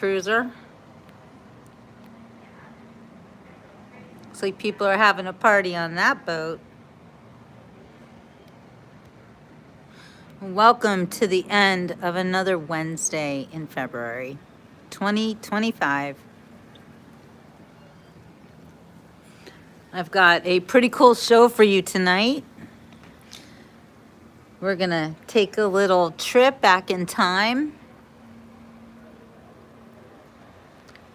cruiser. Looks like people are having a party on that boat. Welcome to the end of another Wednesday in February 2025. I've got a pretty cool show for you tonight. We're going to take a little trip back in time.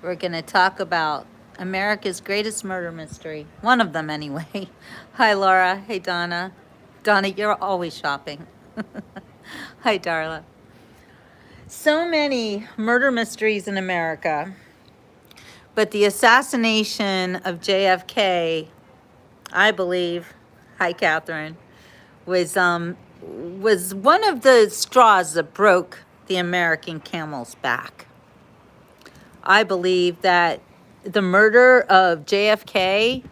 We're going to talk about America's greatest murder mystery. One of them, anyway. Hi, Laura. Hey, Donna. Donna, you're always shopping. Hi, Darla. So many murder mysteries in America, but the assassination of JFK, I believe, hi, Catherine, was one of the straws that broke the American camel's back. I believe that the murder of JFK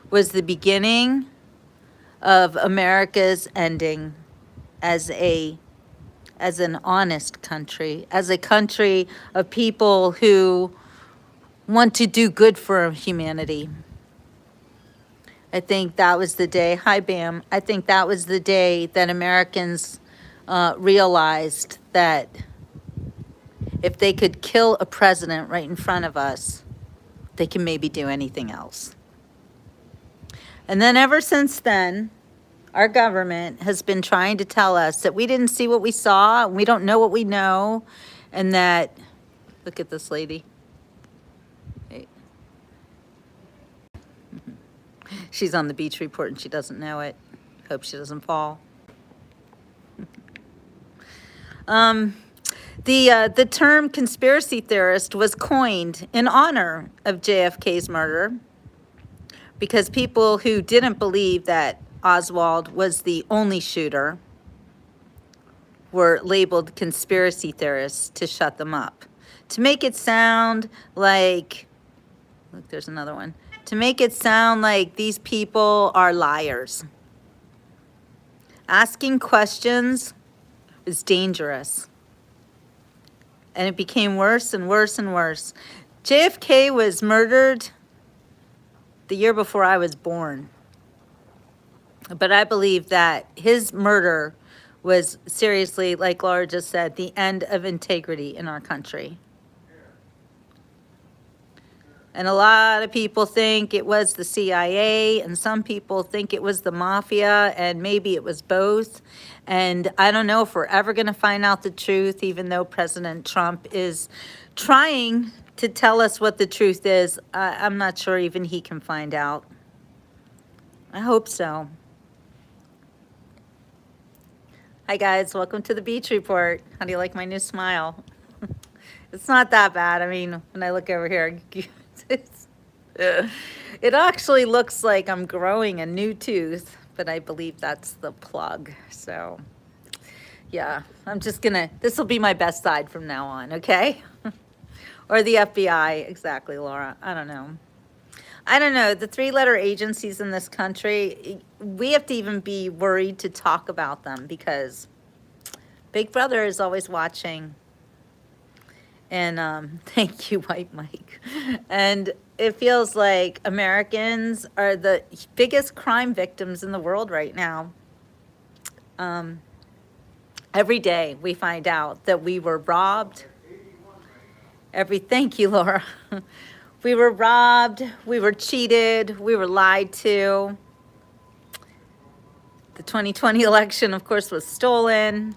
was the beginning of America's ending as an honest country, as a country of people who want to do good for humanity. I think that was the day, hi Bam, I think that was the day that Americans realized that if they could kill a president right in front of us, they can maybe do anything else. And then ever since then, our government has been trying to tell us that we didn't see what we saw, we don't know what we know, and that, look at this lady. Hey. She's on the beach report and she doesn't know it. Hope she doesn't fall. The term conspiracy theorist was coined in honor of JFK's murder because people who didn't believe that Oswald was the only shooter were labeled conspiracy theorists to shut them up. To make it sound like, look, there's another one. To make it sound like these people are liars. Asking questions is dangerous. And it became worse and worse and worse. JFK was murdered the year before I was born. But I believe that his murder was seriously, like Laura just said, the end of integrity in our country. And a lot of people think it was the CIA, and some people think it was the mafia, and maybe it was both. And I don't know if we're ever going to find out the truth, even though President Trump is trying to tell us what the truth is. I'm not sure even he can find out. I hope so. Hi, guys. Welcome to the Beach Report. How do you like my new smile? It's not that bad. I mean, when I look over here, it actually looks like I'm growing a new tooth, but I believe that's the plug. So, yeah, I'm just gonna, this will be my best side from now on, okay? Or the FBI, exactly, Laura. I don't know. I don't know. The three-letter agencies in this country, we have to even be worried to talk about them because Big Brother is always watching. And thank you, White Mike. And it feels like Americans are the biggest crime victims in the world right now. Every day we find out that we were robbed. Thank you, Laura. We were robbed, we were cheated, we were lied to. The 2020 election, of course, was stolen.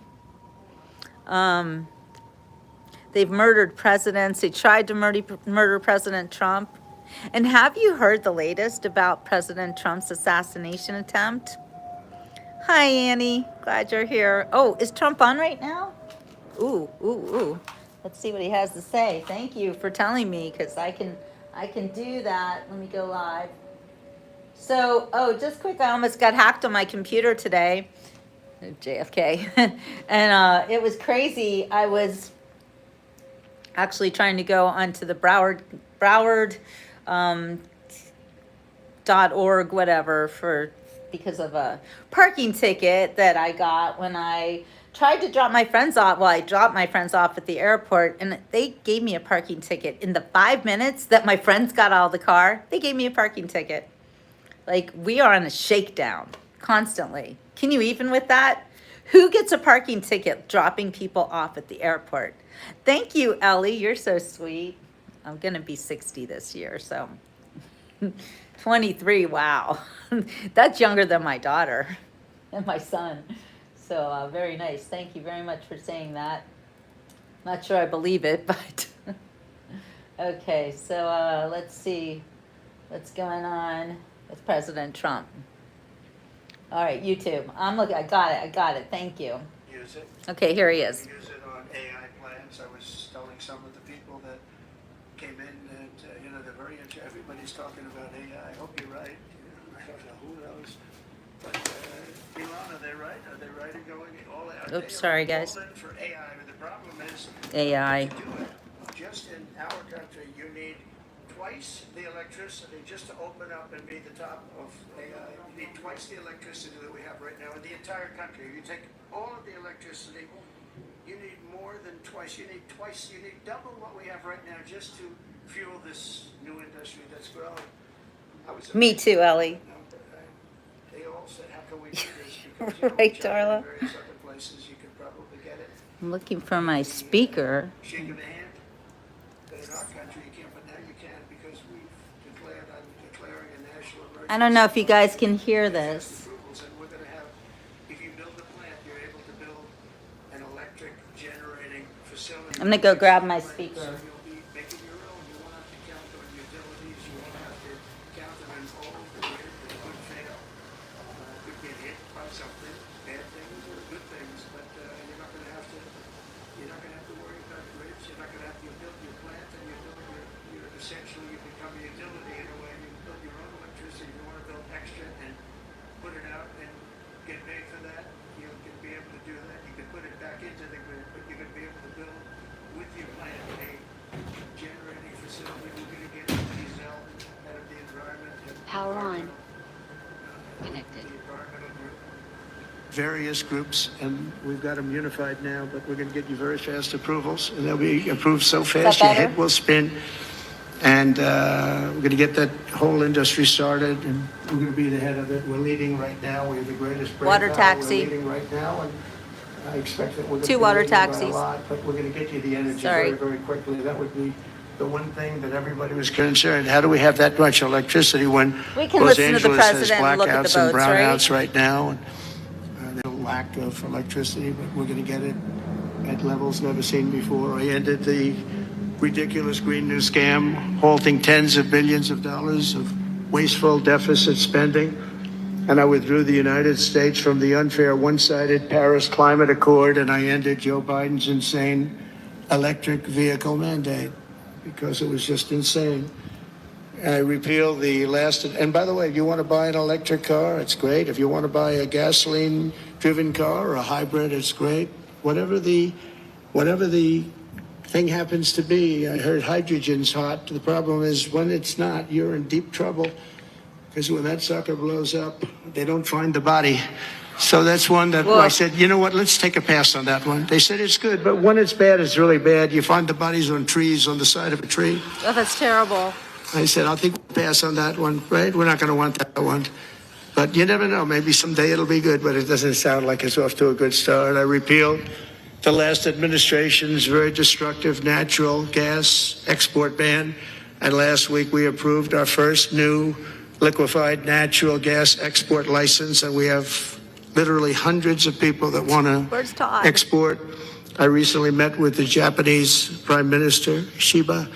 They've murdered presidents. They tried to murder President Trump. And have you heard the latest about President Trump's assassination attempt? Hi, Annie. Glad you're here. Oh, is Trump on right now? Ooh, ooh, ooh. Let's see what he has to say. Thank you for telling me, because I can do that. Let me go live. So, oh, just quick, I almost got hacked on my computer today. JFK. And it was crazy. I was actually trying to go onto the Broward .org, whatever, because of a parking ticket that I got when I tried to drop my friends off. Well, I dropped my friends off at the airport, and they gave me a parking ticket. In the 5 minutes that my friends got out of the car, they gave me a parking ticket. Like, we are on a shakedown constantly. Can you even with that? Who gets a parking ticket dropping people off at the airport? Thank you, Ellie. You're so sweet. I'm going to be 60 this year, so 23, wow. That's younger than my daughter and my son. So very nice. Thank you very much for saying that. Not sure I believe it, but okay. So let's see what's going on with President Trump. All right, YouTube. I'm looking. I got it. Thank you. Use it. Okay, here he is. Use it on AI plans. I was telling some of the people that came in that they're very interested. Everybody's talking about AI. I hope you're right. I don't know, who knows. But Elon, are they right? Are they right in going all out? Oops, sorry guys. All in for AI. But the problem is AI. to do it. Just in our country, you need twice the electricity just to open up and be the top of AI. You need twice the electricity that we have right now in the entire country. If you take all of the electricity, you need more than twice. You need twice. You need double what we have right now just to fuel this new industry that's growing. Me too, Ellie. They all said, "How can we do this?" Because, Right, China Darla. and various other places, you could probably get it. I'm looking for my speaker. Shake of the hand. But in our country, you can't. But now you can because we've declared. I'm declaring a national emergency. I don't know if you guys can hear this. And we're going to have. If you build a plant, you're able to build an electric generating facility. I'm gonna go grab my speaker. So you'll be making your own. You won't have to count on utilities. You won't have to count on an old grid that could fail. Could get hit by something, bad things or good things. But you're not going to have to. You're not going to have to worry about grids. You're not going to have to build your plant, and you're essentially you become a utility in a way. You build your own electricity. You want to build extra and put it out and get paid for that. You can be able to do that. You can put it back into the grid, but you can be able to build with your plant a generating facility. We're going to get diesel out of the environment. Power on. Connected. Various groups, and we've got them unified now, but we're going to get you very fast approvals, and they'll be approved so fast your head will spin. And we're going to get that whole industry started, and we're going to be the head of it. We're leading right now. We have the greatest brain Water power. taxi. We're leading right now, and I expect that we're going to 2 be water leading by taxis. a lot, but we're going to get you the energy Sorry. very, very quickly. That would be the one thing that everybody was concerned. How do we have that much electricity when We can Los listen to the Angeles has president and look at the blackouts and boats, right? brownouts right now? And, there's a lack of electricity, but we're going to get it at levels never seen before. I ended the ridiculous Green New Scam, halting tens of billions of dollars of wasteful deficit spending. And I withdrew the United States from the unfair one-sided Paris Climate Accord, and I ended Joe Biden's insane electric vehicle mandate because it was just insane. I repealed the last, and by the way, if you want to buy an electric car, it's great. If you want to buy a gasoline-driven car or a hybrid, it's great. Whatever the thing happens to be. I heard hydrogen's hot. The problem is when it's not, you're in deep trouble because when that sucker blows up, they don't find the body. So that's one that I said, you know what, let's take a pass on that one. They said it's good, but when it's bad, it's really bad. You find the bodies on trees, on the side of a tree. Oh, that's terrible. I said, I think we'll pass on that one, right? We're not going to want that one. But you never know. Maybe someday it'll be good, but it doesn't sound like it's off to a good start. I repealed the last administration's very destructive natural gas export ban. And last week we approved our first new liquefied natural gas export license. And we have literally hundreds of people that want to export. I recently met with the Japanese Prime Minister, Shiba,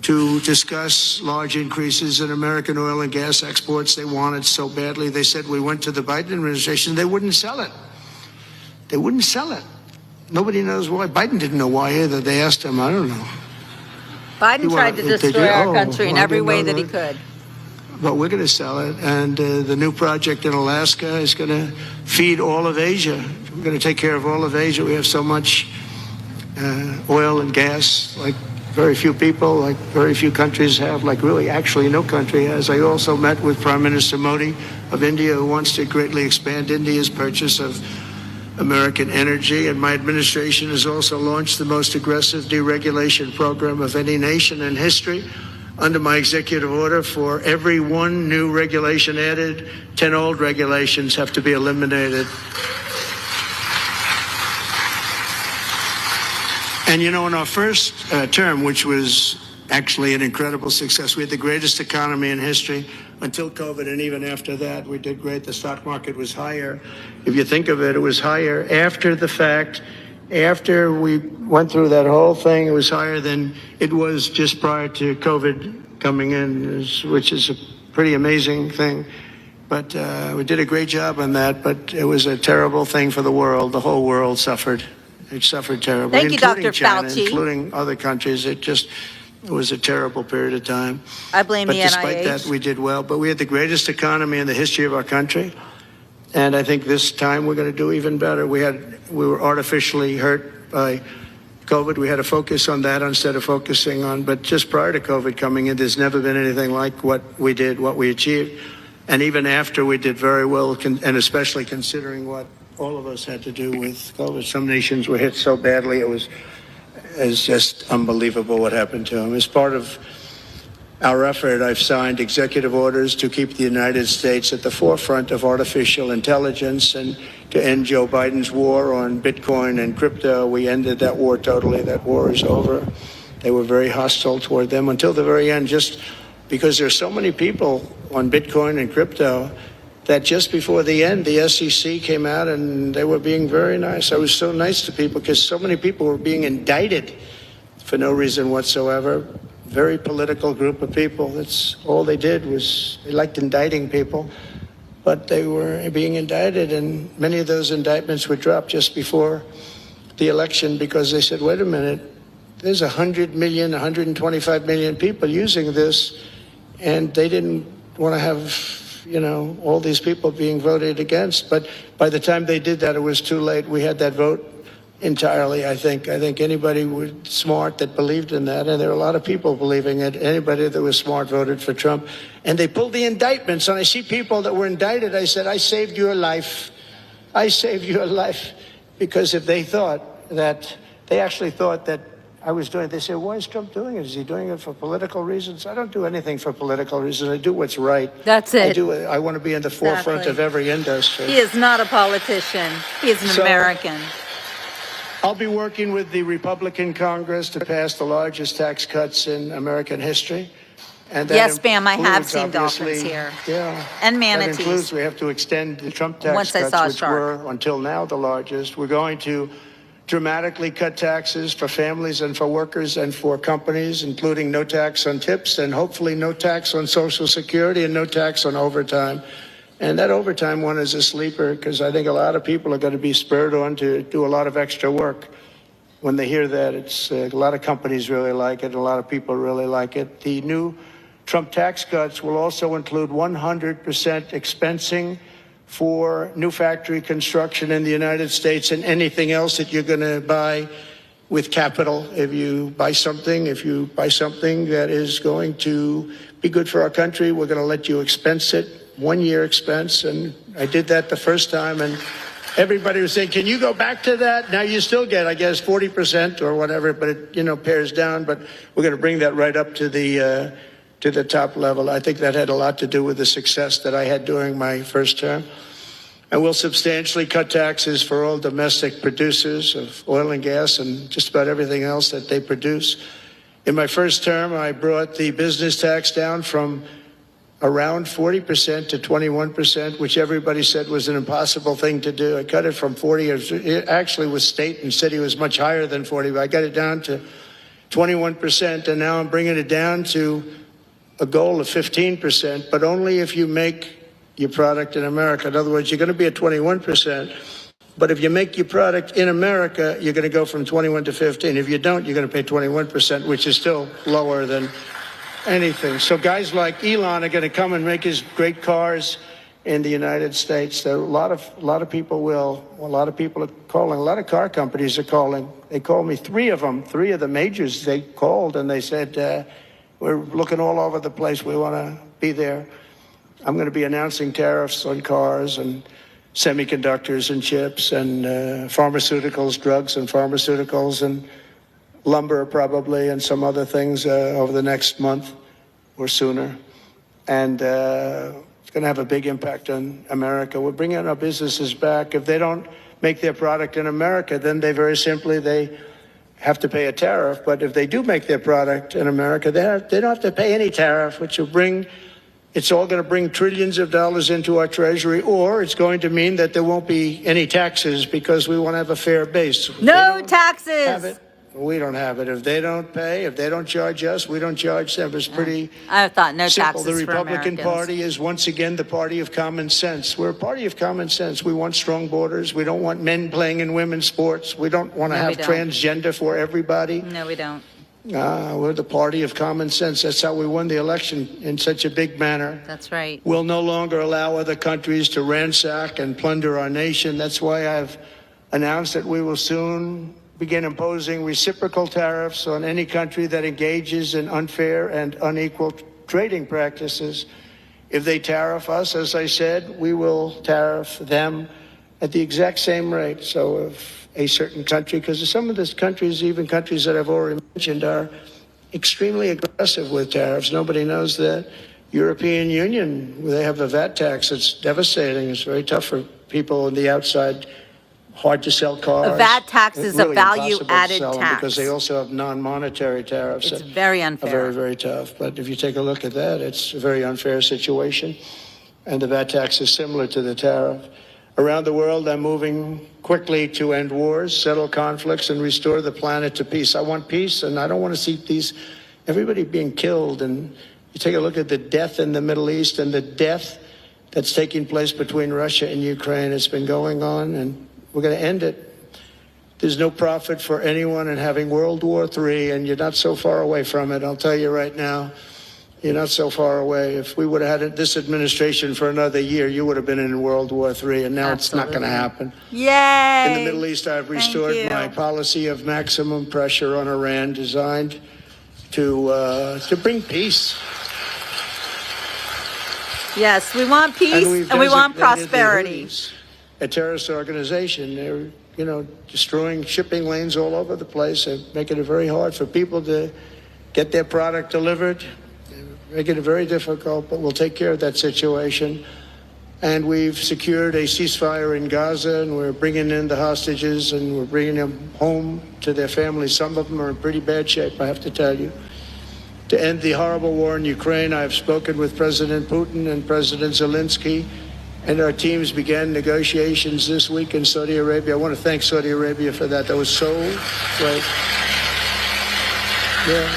to discuss large increases in American oil and gas exports. They want it so badly. They said we went to the Biden administration. They wouldn't sell it. They wouldn't sell it. Nobody knows why. Biden didn't know why either. They asked him. I don't know. Biden tried to destroy our country in every way that he could. But we're going to sell it. And the new project in Alaska is going to feed all of Asia. We're going to take care of all of Asia. We have so much oil and gas, like very few people, like very few countries have, like really actually no country has. I also met with Prime Minister Modi of India, who wants to greatly expand India's purchase of American energy, and my administration has also launched the most aggressive deregulation program of any nation in history. Under my executive order, for every one new regulation added, 10 old regulations have to be eliminated. And you know, in our first term, which was actually an incredible success, we had the greatest economy in history until COVID, and even after that, we did great. The stock market was higher. If you think of it, it was higher after the fact. After we went through that whole thing, it was higher than it was just prior to COVID coming in, which is a pretty amazing thing. But we did a great job on that, but it was a terrible thing for the world. The whole world suffered. It suffered terribly, Thank you, including Dr. China, Fauci. including other countries. It was a terrible period of time. I blame but the despite NIH. that, we did well. But we had the greatest economy in the history of our country. And I think this time we're going to do even better. We were artificially hurt by COVID. We had to focus on that instead of focusing on, but just prior to COVID coming in, there's never been anything like what we did, what we achieved. And even after, we did very well, and especially considering what all of us had to do with COVID. Some nations were hit so badly, it's just unbelievable what happened to them. As part of our effort, I've signed executive orders to keep the United States at the forefront of artificial intelligence and to end Joe Biden's war on Bitcoin and crypto. We ended that war totally. That war is over. They were very hostile toward them until the very end, just because there's so many people on Bitcoin and crypto that just before the end, the SEC came out and they were being very nice. I was so nice to people because so many people were being indicted for no reason whatsoever. Very political group of people. That's all they did was they liked indicting people, but they were being indicted, and many of those indictments were dropped just before the election because they said, wait a minute, there's 100 million, 125 million people using this, and they didn't want to have, you know, all these people being voted against. But by the time they did that, it was too late. We had that vote entirely, I think. I think anybody was smart that believed in that, and there are a lot of people believing it. Anybody that was smart voted for Trump. And they pulled the indictments, and I see people that were indicted. I said, I saved your life. I saved your life. Because if they thought that, they actually thought that I was doing it, they said, why is Trump doing it? Is he doing it for political reasons? I don't do anything for political reasons. I do what's right. That's it. I want to be in the forefront of every industry. He is not a politician. He is an American. I'll be working with the Republican Congress to pass the largest tax cuts in American history. And that Yes, ma'am, I have includes, seen dolphins obviously, here. Yeah. And manatees. That includes, we have to extend the Trump tax Once I cuts, saw a which shark. were, until now, the largest. We're going to dramatically cut taxes for families and for workers and for companies, including no tax on tips and hopefully no tax on Social Security and no tax on overtime. And that overtime one is a sleeper because I think a lot of people are going to be spurred on to do a lot of extra work. When they hear that, it's a lot of companies really like it. A lot of people really like it. The new Trump tax cuts will also include 100% expensing for new factory construction in the United States and anything else that you're going to buy with capital. If you buy something that is going to be good for our country, we're going to let you expense it. 1 year expense, and I did that the first time, and everybody was saying, can you go back to that? Now you still get, I guess, 40% or whatever, but it, you know, pares down, but we're going to bring that right up to the top level. I think that had a lot to do with the success that I had during my first term. And we'll substantially cut taxes for all domestic producers of oil and gas and just about everything else that they produce. In my first term, I brought the business tax down from around 40% to 21%, which everybody said was an impossible thing to do. I cut it from 40, it actually was state and city was much higher than 40, but I got it down to 21%, and now I'm bringing it down to a goal of 15%, but only if you make your product in America. In other words, you're going to be at 21%, but if you make your product in America, you're going to go from 21 to 15. If you don't, you're going to pay 21%, which is still lower than anything. So guys like Elon are going to come and make his great cars in the United States. There are a lot of people will. A lot of people are calling. A lot of car companies are calling. They called me, three of the majors. They called and they said, we're looking all over the place. We want to be there. I'm going to be announcing tariffs on cars and semiconductors and chips and pharmaceuticals, drugs and pharmaceuticals and lumber probably and some other things over the next month or sooner. And it's going to have a big impact on America. We're bringing our businesses back. If they don't make their product in America, then they have to pay a tariff. But if they do make their product in America, they don't have to pay any tariff, which will it's all going to bring trillions of dollars into our treasury, or it's going to mean that there won't be any taxes because we won't have a fair base. No taxes. We don't have it. If they don't pay, if they don't charge us, we don't charge them. It's pretty I thought no simple. taxes The for Republican Americans. Party is once again the party of common sense. We're a party of common sense. We want strong borders. We don't want men playing in women's sports. We don't want to No, we have don't. transgender for everybody. No, we don't. We're the party of common sense. That's how we won the election in such a big manner. That's right. We'll no longer allow other countries to ransack and plunder our nation. That's why I've announced that we will soon begin imposing reciprocal tariffs on any country that engages in unfair and unequal trading practices. If they tariff us, as I said, we will tariff them at the exact same rate. So if a certain country, because some of these countries, even countries that I've already mentioned, are extremely aggressive with tariffs. Nobody knows that. European Union, they have a VAT tax. It's devastating. It's very tough for people on the outside. Hard to sell cars. A VAT tax is Really a value impossible to added sell them tax. because they also have non-monetary tariffs. It's very Are unfair. very, very tough. But if you take a look at that, it's a very unfair situation. And the VAT tax is similar to the tariff. Around the world, I'm moving quickly to end wars, settle conflicts, and restore the planet to peace. I want peace, and I don't want to see everybody being killed. And you take a look at the death in the Middle East and the death that's taking place between Russia and Ukraine. It's been going on, and we're going to end it. There's no profit for anyone in having World War III, and you're not so far away from it. I'll tell you right now, you're not so far away. If we would have had this administration for another year, you would have been in World War III, and now it's not going to happen. Yay! In the Middle East, I've restored my policy of maximum pressure on Iran, designed to bring peace. Yes, we want peace and we want prosperity. A terrorist organization. They're, destroying shipping lanes all over the place. They're making it very hard for people to get their product delivered. They're making it very difficult, but we'll take care of that situation. And we've secured a ceasefire in Gaza, and we're bringing in the hostages, and we're bringing them home to their families. Some of them are in pretty bad shape, I have to tell you. To end the horrible war in Ukraine, I've spoken with President Putin and President Zelenskyy, and our teams began negotiations this week in Saudi Arabia. I want to thank Saudi Arabia for that. That was so great. Yeah.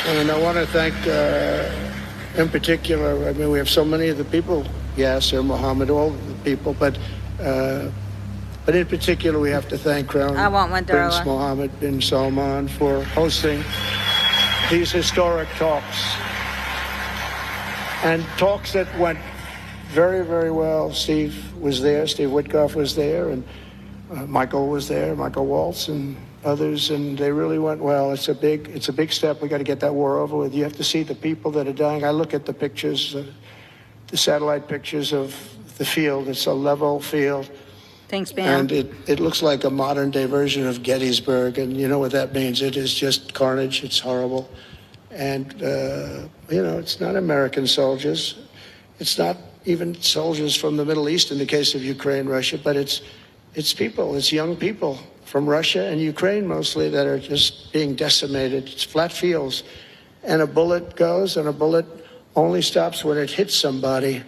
And I want to thank, in particular, we have so many of the people, Yasser, Mohammed, all the people, but in particular, we have to thank Crown Prince Mohammed bin Salman for hosting these historic talks. And talks that went very, very well. Steve was there, Steve Witkoff was there, and Michael was there, Michael Waltz and others, and they really went well. It's a big step. We got to get that war over with. You have to see the people that are dying. I look at the pictures, the satellite pictures of the field. It's a level field. Thanks, Bam. And it looks like a modern day version of Gettysburg, and you know what that means. It is just carnage. It's horrible. And, it's not American soldiers. It's not even soldiers from the Middle East in the case of Ukraine, Russia, but it's people, it's young people from Russia and Ukraine mostly that are just being decimated. It's flat fields. And a bullet goes, and a bullet only stops when it hits somebody.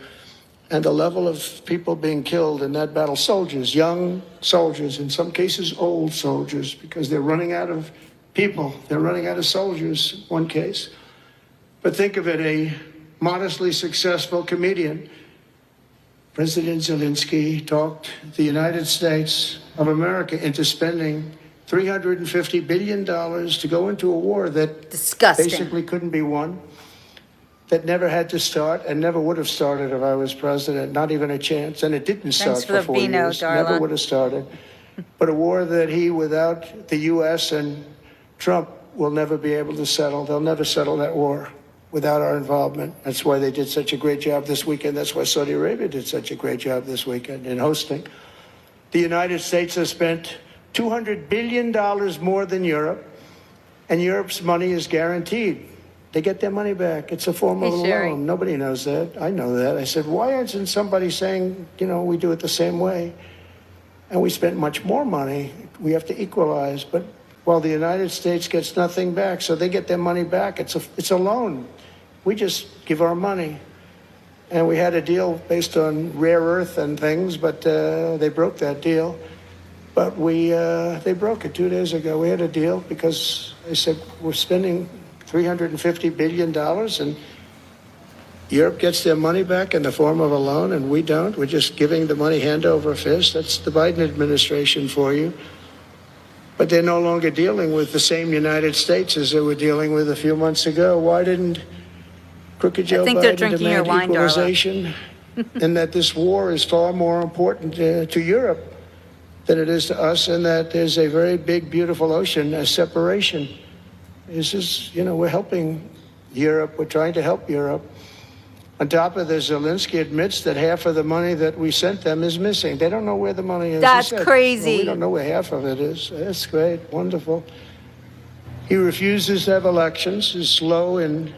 And the level of people being killed in that battle, soldiers, young soldiers, in some cases old soldiers, because they're running out of people. They're running out of soldiers, one case. But think of it, a modestly successful comedian, President Zelenskyy, talked the United States of America into spending $350 billion to go into a war that basically couldn't be won, that never had to start and never would have started if I was president, not even a chance. And it didn't start for 4 years, never would have started. But a war that he, without the U.S. and Trump, will never be able to settle. They'll never settle that war without our involvement. That's why they did such a great job this weekend. That's why Saudi Arabia did such a great job this weekend in hosting. The United States has spent $200 billion more than Europe, and Europe's money is guaranteed. They get their money back. It's a form of a loan. Nobody knows that. I know that. I said, why isn't somebody saying, we do it the same way? And we spent much more money. We have to equalize. But while the United States gets nothing back, so they get their money back. It's a loan. We just give our money. And we had a deal based on rare earth and things, but they broke that deal. But they broke it 2 days ago. We had a deal because they said we're spending $350 billion and Europe gets their money back in the form of a loan and we don't. We're just giving the money hand over fist. That's the Biden administration for you. But they're no longer dealing with the same United States as they were dealing with a few months ago. Why didn't crooked Joe Biden demand equalization? And that this war is far more important to Europe than it is to us, and that there's a very big, beautiful ocean, a separation. This is, we're helping Europe. We're trying to help Europe. On top of this, Zelenskyy admits that half of the money that we sent them is missing. They don't know where the money is. That's crazy. Well, we don't know where half of it is. That's great. Wonderful. He refuses to have elections. He's slow in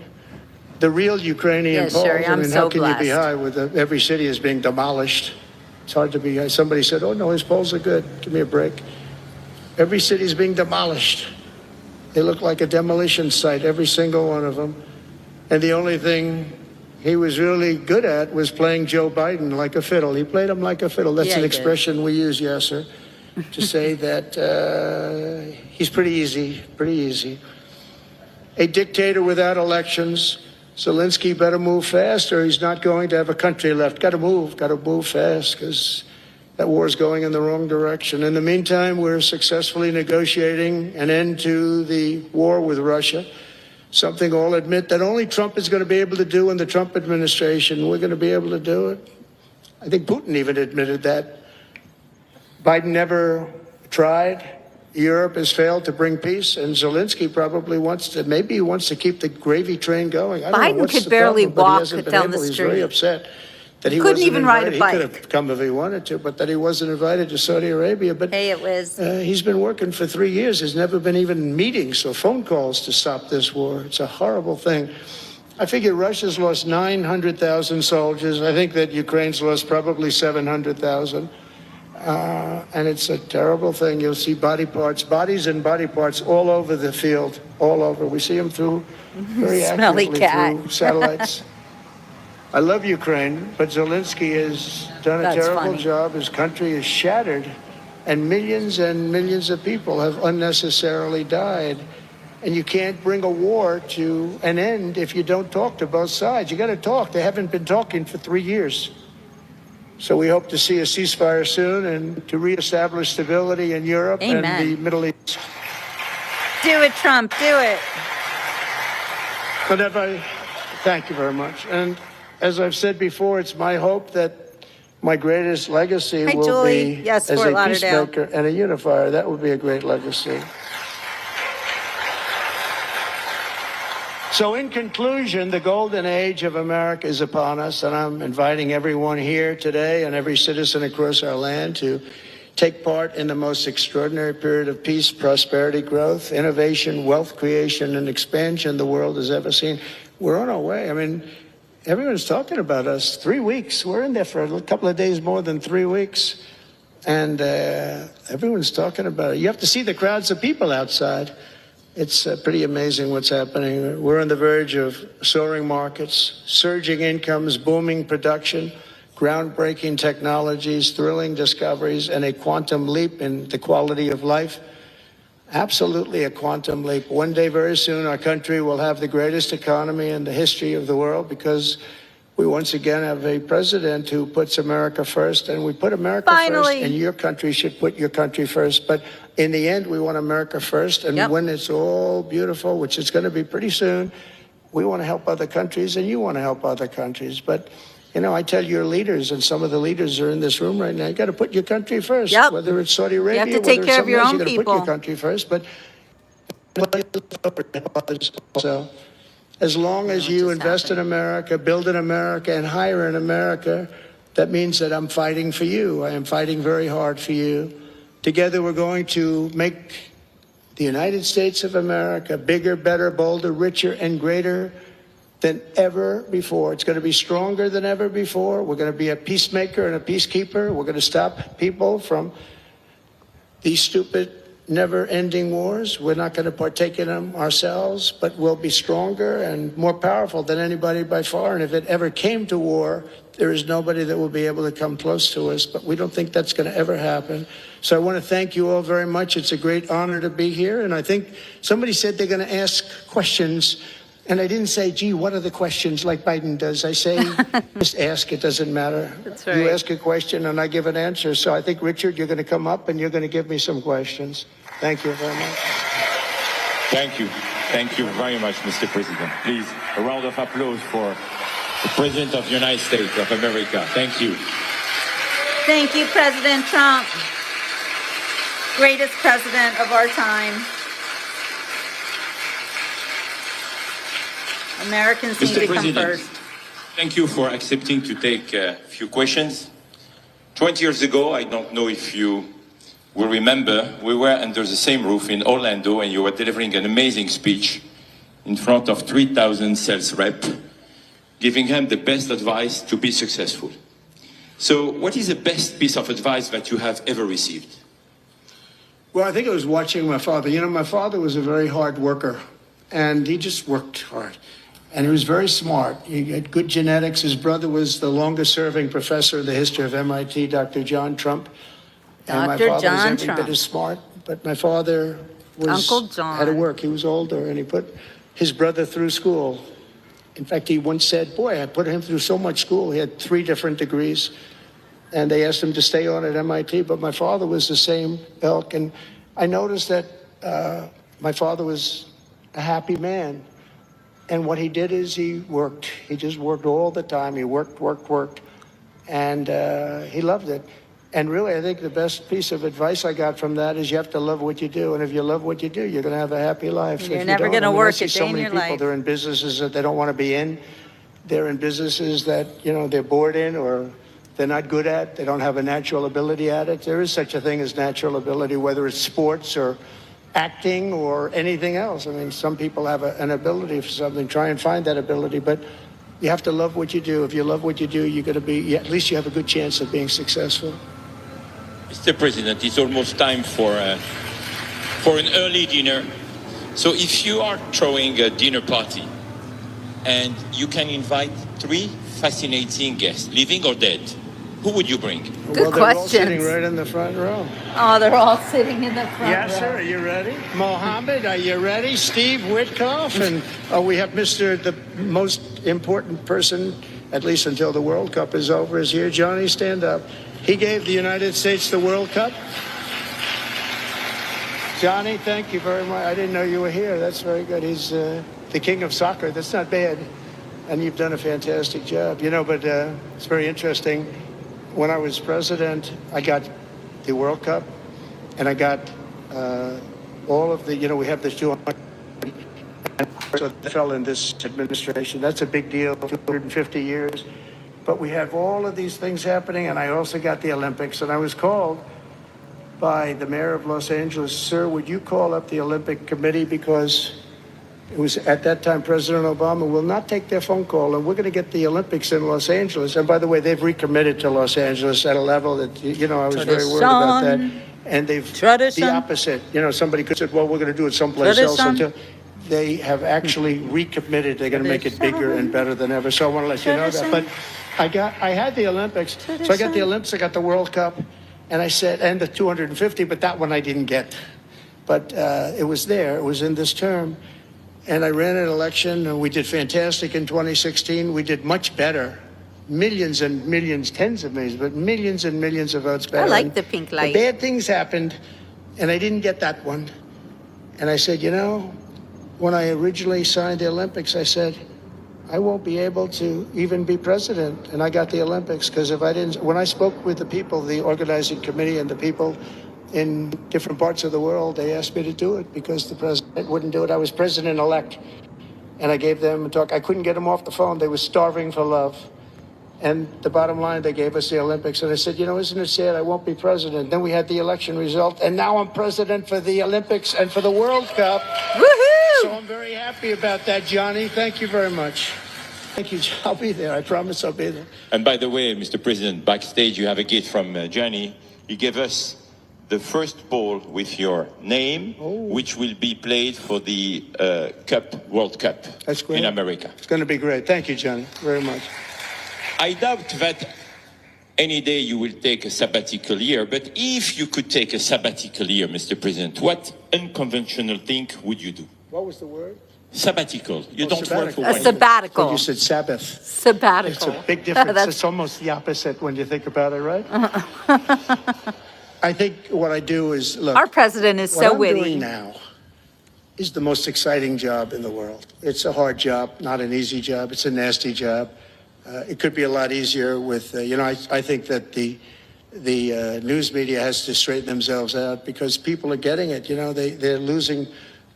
the real Ukrainian polls. Sherry, I'm how can blessed. you be high with every city is being demolished? It's hard to be high. Somebody said, oh, no, his polls are good. Give me a break. Every city is being demolished. They look like a demolition site, every single one of them. And the only thing he was really good at was playing Joe Biden like a fiddle. He played him like a fiddle. That's an expression we use, Yasser, to say that he's pretty easy. A dictator without elections. Zelenskyy better move fast or he's not going to have a country left. Got to move fast because that war is going in the wrong direction. In the meantime, we're successfully negotiating an end to the war with Russia. Something I'll admit that only Trump is going to be able to do in the Trump administration. We're going to be able to do it. I think Putin even admitted that. Biden never tried. Europe has failed to bring peace, and Zelenskyy probably wants to keep the gravy train going. I don't know Biden what's could the barely problem, but he walk hasn't been down the able. He's street. very upset that he Couldn't wasn't even ride a invited. bike. He could have come if he wanted to, but that he wasn't invited to Saudi Arabia. But Hey, it was. he's been working for 3 years. There's never been even meetings or phone calls to stop this war. It's a horrible thing. I figure Russia's lost 900,000 soldiers. I think that Ukraine's lost probably 700,000. And it's a terrible thing. You'll see bodies and body parts all over the field, all over. We see them through very Smelly accurately cat. through satellites. I love Ukraine, but Zelenskyy has done a That's terrible funny. job. His country is shattered, and millions of people have unnecessarily died. And you can't bring a war to an end if you don't talk to both sides. You got to talk. They haven't been talking for 3 years. So we hope to see a ceasefire soon and to reestablish stability in Europe and the Middle East. Do it, Trump. Do it. Thank you very much. And as I've said before, it's my hope that my greatest legacy Hi, will Julie. be Yes, as Fort a Lauderdale. peacemaker and a unifier. That would be a great legacy. So in conclusion, the golden age of America is upon us, and I'm inviting everyone here today and every citizen across our land to take part in the most extraordinary period of peace, prosperity, growth, innovation, wealth creation, and expansion the world has ever seen. We're on our way. I mean, everyone's talking about us. 3 weeks. We're in there for a couple of days more than 3 weeks. And everyone's talking about it. You have to see the crowds of people outside. It's pretty amazing what's happening. We're on the verge of soaring markets, surging incomes, booming production, groundbreaking technologies, thrilling discoveries, and a quantum leap in the quality of life. Absolutely a quantum leap. One day, very soon, our country will have the greatest economy in the history of the world because we once again have a president who puts America first, and we put America first, and your country should put your country first. But in the end, we want America first, and when it's all beautiful, which it's going to be pretty soon, we want to help other countries, and you want to help other countries. But, I tell your leaders, and some of the leaders are in this room right now, you got to put your country first, whether it's Saudi Arabia, you have to take care of your own you got to people. put your country first. But also, As long as what you just invest in happened. America, build in America, and hire in America, that means that I'm fighting for you. I am fighting very hard for you. Together, we're going to make the United States of America bigger, better, bolder, richer, and greater than ever before. It's going to be stronger than ever before. We're going to be a peacemaker and a peacekeeper. We're going to stop people from these stupid, never-ending wars. We're not going to partake in them ourselves, but we'll be stronger and more powerful than anybody by far. And if it ever came to war, there is nobody that will be able to come close to us, but we don't think that's going to ever happen. So I want to thank you all very much. It's a great honor to be here. And I think somebody said they're going to ask questions. And I didn't say, gee, what are the questions like Biden does? I say, just ask, it doesn't matter. That's right. You ask a question and I give an answer. So I think, Richard, you're going to come up and you're going to give me some questions. Thank you very much. Thank you. Thank you very much, Mr. President. Please, a round of applause for the President of the United States of America. Thank you. Thank you, President Trump. Greatest president of our time. Americans need Mr. to come President, first. thank you for accepting to take a few questions. 20 years ago, I don't know if you will remember, we were under the same roof in Orlando and you were delivering an amazing speech in front of 3,000 sales reps, giving them the best advice to be successful. So what is the best piece of advice that you have ever received? Well, I think I was watching my father. You know, my father was a very hard worker, and he just worked hard. And he was very smart. He had good genetics. His brother was the longest-serving professor in the history of MIT, Dr. John Trump. And my Dr. father John was every Trump. bit as smart, but my father was Uncle John. had to work. He was older, and he put his brother through school. In fact, he once said, boy, I put him through so much school. He had 3 different degrees, and they asked him to stay on at MIT, but my father was the same ilk. And I noticed that my father was a happy man. And what he did is he worked. He just worked all the time. He worked. And he loved it. And really, I think the best piece of advice I got from that is you have to love what you do. And if you love what you do, you're going to have a happy life. You're If you never don't, gonna I mean, I work see a so day in many your people, life. they're in businesses that they don't want to be in. They're in businesses that, you know, they're bored in or they're not good at. They don't have a natural ability at it. There is such a thing as natural ability, whether it's sports or acting or anything else. I mean, some people have an ability for something. Try and find that ability, but you have to love what you do. If you love what you do, you're going to be, at least you have a good chance of being successful. Mr. President, it's almost time for an early dinner. So if you are throwing a dinner party and you can invite 3 fascinating guests, living or dead, who would you bring? Well, they're all questions. sitting right in the front row. Oh, they're all sitting in the front Yes, row. sir. Are you ready? Mohammed, are you ready? Steve Witkoff, and we have the most important person, at least until the World Cup is over, is here. Johnny, stand up. He gave the United States the World Cup. Johnny, thank you very much. I didn't know you were here. That's very good. He's the king of soccer. That's not bad. And you've done a fantastic job. You know, but it's very interesting. When I was president, I got the World Cup, and I got all of the, you know, we have the 200, so that fell in this administration. That's a big deal, 250 years. But we have all of these things happening, and I also got the Olympics, and I was called by the mayor of Los Angeles, sir, would you call up the Olympic committee, because it was at that time President Obama will not take their phone call, and we're going to get the Olympics in Los Angeles. And by the way, they've recommitted to Los Angeles at a level that, you know, I was very worried about that. And they've the opposite. You know, somebody could say, well, we're going to do it someplace else. Until they have actually recommitted. They're going to make it bigger and better than ever. So I want to let you know that. But I had the Olympics. So I got the Olympics, I got the World Cup, and I said, and the 250, but that one I didn't get. But it was there. It was in this term. And I ran an election, and we did fantastic in 2016. We did much better. Millions and millions, tens of millions, but millions and millions of votes better. I like And the pink light. bad things happened, and I didn't get that one. And I said, you know, when I originally signed the Olympics, I said, I won't be able to even be president. And I got the Olympics, because if I didn't, when I spoke with the people, the organizing committee and the people in different parts of the world, they asked me to do it because the president wouldn't do it. I was president-elect. and I gave them a talk. I couldn't get them off the phone. They were starving for love. And the bottom line, they gave us the Olympics. And I said, isn't it sad? I won't be president. Then we had the election result. And now I'm president for the Olympics and for the World Cup. Woohoo! So I'm very happy about that, Johnny. Thank you very much. Thank you. I'll be there. I promise I'll be there. And by the way, Mr. President, backstage you have a gift from Johnny. He gave us the first ball with your name, which will be played for the World Cup. That's great. In America. It's going to be great. Thank you, Johnny, very much. I doubt that any day you will take a sabbatical year, but if you could take a sabbatical year, Mr. President, what unconventional thing would you do? What was the word? Sabbatical. You don't work for A 1 year. sabbatical. Well, you said Sabbath. Sabbatical. It's a big difference. It's almost the opposite when you think about it, right? I think what I do is, look. Our president is what so I'm witty. doing now is the most exciting job in the world. It's a hard job, not an easy job. It's a nasty job. It could be a lot easier with, I think that the news media has to straighten themselves out because people are getting it. They're losing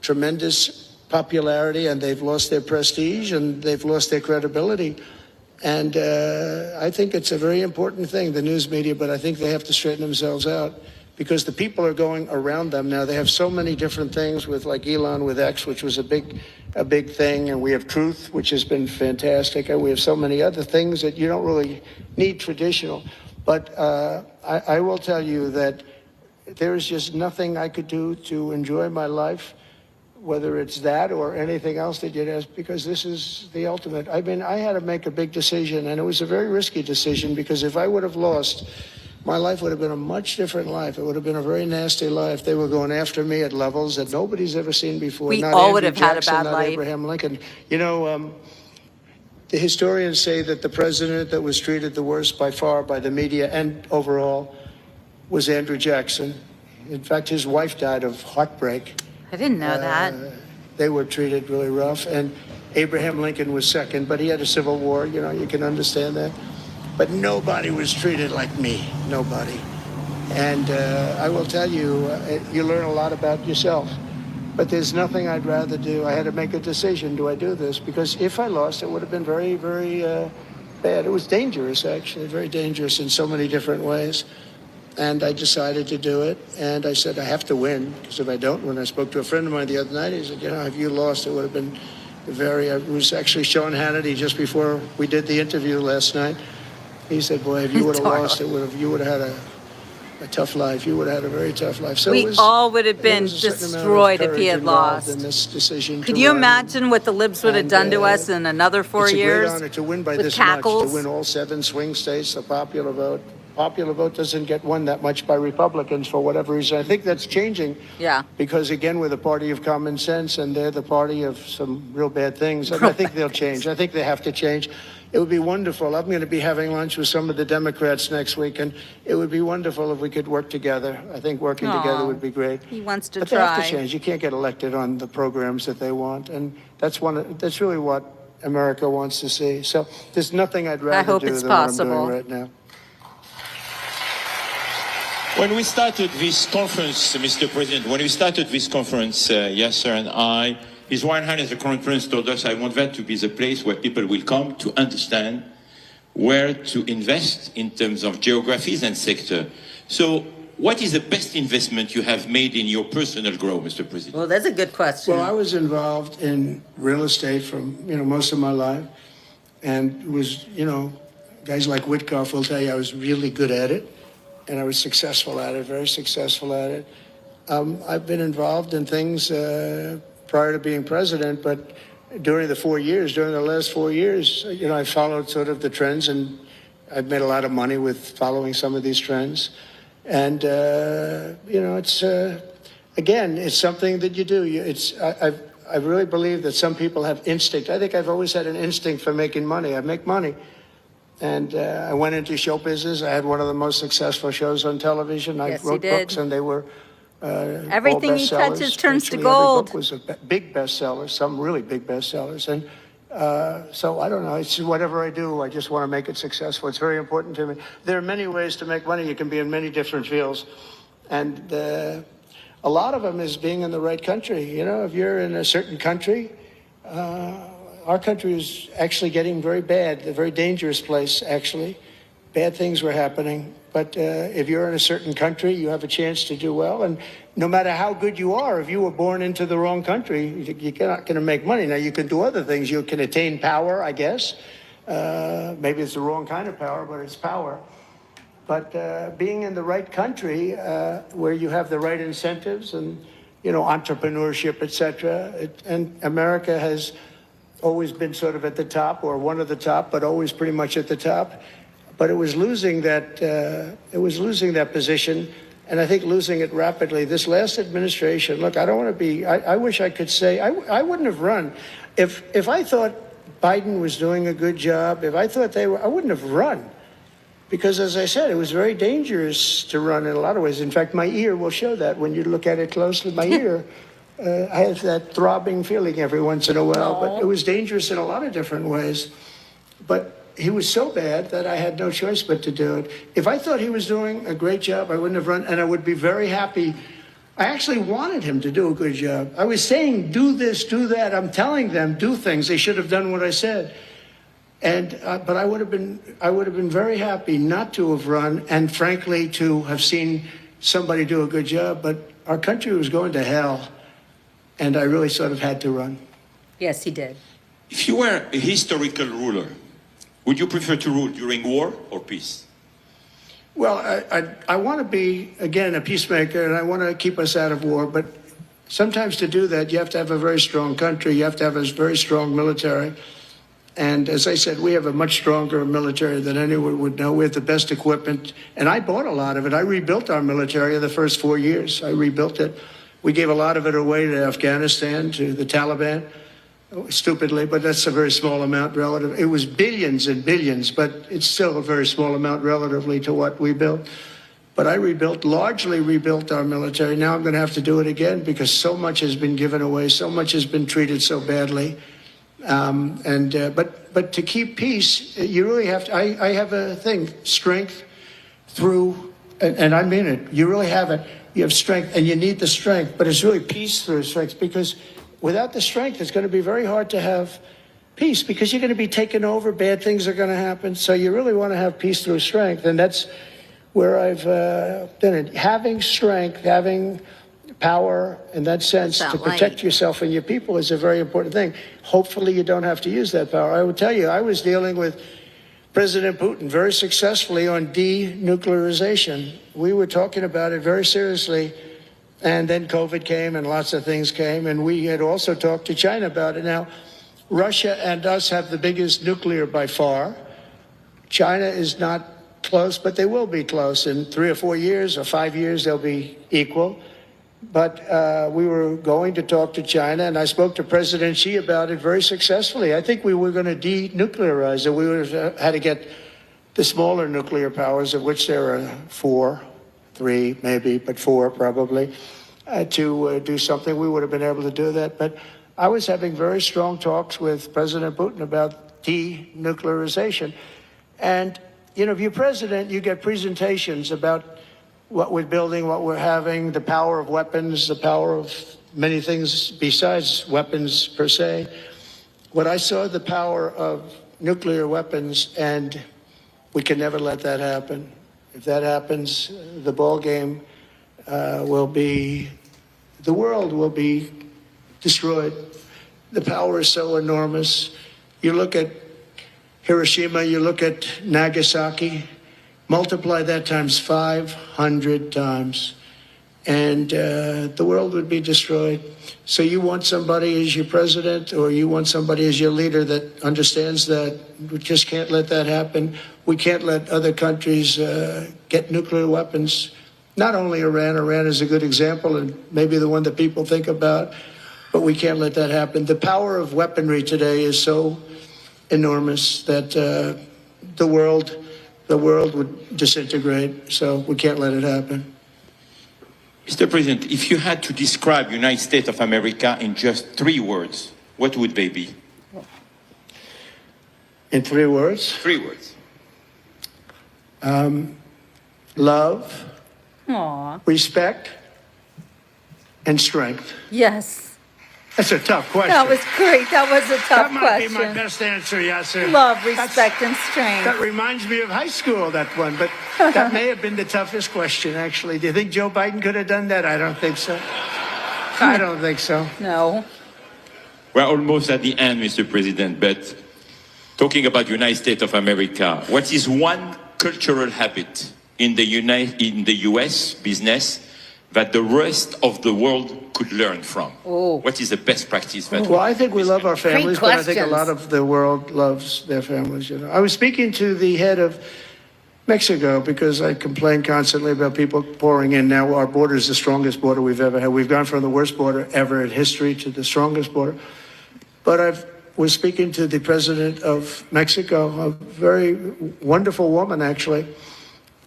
tremendous popularity and they've lost their prestige and they've lost their credibility. And I think it's a very important thing, the news media, but I think they have to straighten themselves out because the people are going around them now. They have so many different things with like Elon with X, which was a big thing. And we have Truth, which has been fantastic. And we have so many other things that you don't really need traditional. But I will tell you that there is just nothing I could do to enjoy my life, whether it's that or anything else that you'd ask, because this is the ultimate. I mean, I had to make a big decision, and it was a very risky decision, because if I would have lost, my life would have been a much different life. It would have been a very nasty life. They were going after me at levels that nobody's ever seen before. We Not all would Andrew have had a Jackson, bad not life. Abraham Lincoln. The historians say that the president that was treated the worst by far by the media and overall was Andrew Jackson. In fact, his wife died of heartbreak. I didn't know that. They were treated really rough. And Abraham Lincoln was second, but he had a civil war. You can understand that. But nobody was treated like me. Nobody. And I will tell you, you learn a lot about yourself. But there's nothing I'd rather do. I had to make a decision. Do I do this? Because if I lost, it would have been very, very bad. It was dangerous, actually, very dangerous in so many different ways. And I decided to do it. And I said, I have to win, because if I don't win, I spoke to a friend of mine the other night. He said, if you lost, it would have been it was actually Sean Hannity just before we did the interview last night. He said, boy, if you would have lost, you would have had a tough life. You would have had a very tough life. So We all would have been destroyed if he had lost. In this decision. Could you imagine what the libs would have done to us in another 4 years? It's a great honor to win by with this cackles? much, to win all 7 swing states, the popular vote. Popular vote doesn't get won that much by Republicans for whatever reason. I think that's changing. Yeah. Because, again, we're the party of common sense, and they're the party of some real bad things. And I think they'll change. I think they have to change. It would be wonderful. I'm going to be having lunch with some of the Democrats next week, and it would be wonderful if we could work together. I think working together would be great. He wants to But try. they have to change. You can't get elected on the programs that they want, and that's really what America wants to see. So there's nothing I'd rather do than what I'm doing right now. When we started this conference, Mr. President, Yasser and I, His Royal Highness the Crown Prince told us, I want that to be the place where people will come to understand where to invest in terms of geographies and sector. So what is the best investment you have made in your personal growth, Mr. President? Well, that's a good question. Well, I was involved in real estate from, most of my life. And it was, guys like Witkoff will tell you I was really good at it. And I was successful at it, very successful at it. I've been involved in things prior to being president, but during the last 4 years, I followed sort of the trends, and I've made a lot of money with following some of these trends. And, it's, again, it's something that you do. I really believe that some people have instinct. I think I've always had an instinct for making money. I make money. And I went into show business. I had one of the most successful shows on television. I wrote books, and they were everything he touches turns to Virtually gold. Every book was a big bestseller, some really big bestsellers. And so I don't know. It's whatever I do, I just want to make it successful. It's very important to me. There are many ways to make money. You can be in many different fields. And a lot of them is being in the right country. If you're in a certain country, our country was actually getting very bad, a very dangerous place, actually. Bad things were happening. But if you're in a certain country, you have a chance to do well. And no matter how good you are, if you were born into the wrong country, you're not going to make money. Now, you can do other things. You can attain power, I guess. Maybe it's the wrong kind of power, but it's power. But being in the right country, where you have the right incentives and, entrepreneurship, et cetera, and America has always been sort of at the top, or one of the top, but always pretty much at the top. But it was losing that position, and I think losing it rapidly. This last administration, look, I don't want to be, I wish I could say, I wouldn't have run. If I thought Biden was doing a good job, if I thought I wouldn't have run. Because as I said, it was very dangerous to run in a lot of ways. In fact, my ear will show that when you look at it closely. My ear has that throbbing feeling every once in a while, but it was dangerous in a lot of different ways. But he was so bad that I had no choice but to do it. If I thought he was doing a great job, I wouldn't have run, and I would be very happy. I actually wanted him to do a good job. I was saying, do this, do that. I'm telling them, do things. They should have done what I said. And but I would have been very happy not to have run, and frankly to have seen somebody do a good job. But our country was going to hell, and I really sort of had to run. Yes, he did. If you were a historical ruler, would you prefer to rule during war or peace? Well, I want to be, again, a peacemaker, and I want to keep us out of war. But sometimes to do that, you have to have a very strong country. You have to have a very strong military. And as I said, we have a much stronger military than anyone would know. We have the best equipment. And I bought a lot of it. I rebuilt our military in the first 4 years. I rebuilt it. We gave a lot of it away to Afghanistan, to the Taliban. Stupidly, but that's a very small amount relative. It was billions and billions, but it's still a very small amount relatively to what we built. But I largely rebuilt our military. Now I'm going to have to do it again because so much has been given away, so much has been treated so badly. But to keep peace, you really have to. I have a thing: strength through, and I mean it. You really have it. You have strength, and you need the strength. But it's really peace through strength, because without the strength, it's going to be very hard to have peace, because you're going to be taken over. Bad things are going to happen. So you really want to have peace through strength. And that's where I've done it. Having strength, having power in that sense to protect yourself and your people is a very important thing. Hopefully you don't have to use that power. I will tell you, I was dealing with President Putin very successfully on denuclearization. We were talking about it very seriously. And then COVID came and lots of things came, and we had also talked to China about it. Now, Russia and us have the biggest nuclear by far. China is not close, but they will be close. In 3 or 4 years or 5 years, they'll be equal. But we were going to talk to China, and I spoke to President Xi about it very successfully. I think we were going to denuclearize it. We had to get the smaller nuclear powers, of which there are 4. 3 maybe, but 4 probably, to do something. We would have been able to do that. But I was having very strong talks with President Putin about denuclearization. And, if you're president, you get presentations about what we're building, what we're having, the power of weapons, the power of many things besides weapons per se. When I saw the power of nuclear weapons, and we can never let that happen. If that happens, the ball game the world will be destroyed. The power is so enormous. You look at Hiroshima, you look at Nagasaki, multiply that times 500 times, and the world would be destroyed. So you want somebody as your president, or you want somebody as your leader that understands that we just can't let that happen. We can't let other countries get nuclear weapons. Not only Iran. Iran is a good example and maybe the one that people think about, but we can't let that happen. The power of weaponry today is so enormous that the world would disintegrate. So we can't let it happen. Mr. President, if you had to describe the United States of America in just 3 words, what would they be? In 3 words? 3 words. Love, Aww. respect, and strength. Yes. That's a tough question. That was great. That was a tough That might be my question. best answer, Yasser. Love, respect, and That strength. reminds me of high school, that one. But that may have been the toughest question, actually. Do you think Joe Biden could have done that? I don't think so. I don't think so. No. We're almost at the end, Mr. President, but talking about United States of America, what is one cultural habit in the US business that the rest of the world could learn from? Oh. What is the best practice that Well, I think we love our families, but I think a questions. lot of the world loves their families. You know, I was speaking to the head of Mexico because I complain constantly about people pouring in. Now our border is the strongest border we've ever had. We've gone from the worst border ever in history to the strongest border. But I was speaking to the president of Mexico, a very wonderful woman, actually,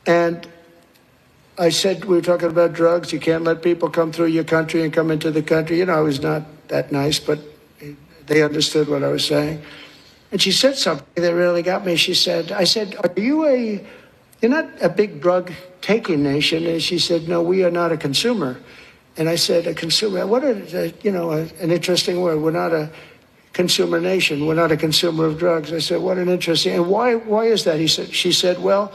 and I said, we were talking about drugs. You can't let people come through your country and come into the country. You know, I was not that nice, but they understood what I was saying. And she said something that really got me. I said, you're not a big drug taking nation. And she said, no, we are not a consumer. And I said, a consumer, what an interesting word. We're not a consumer nation. We're not a consumer of drugs. I said, what an interesting, and why is that? She said, well,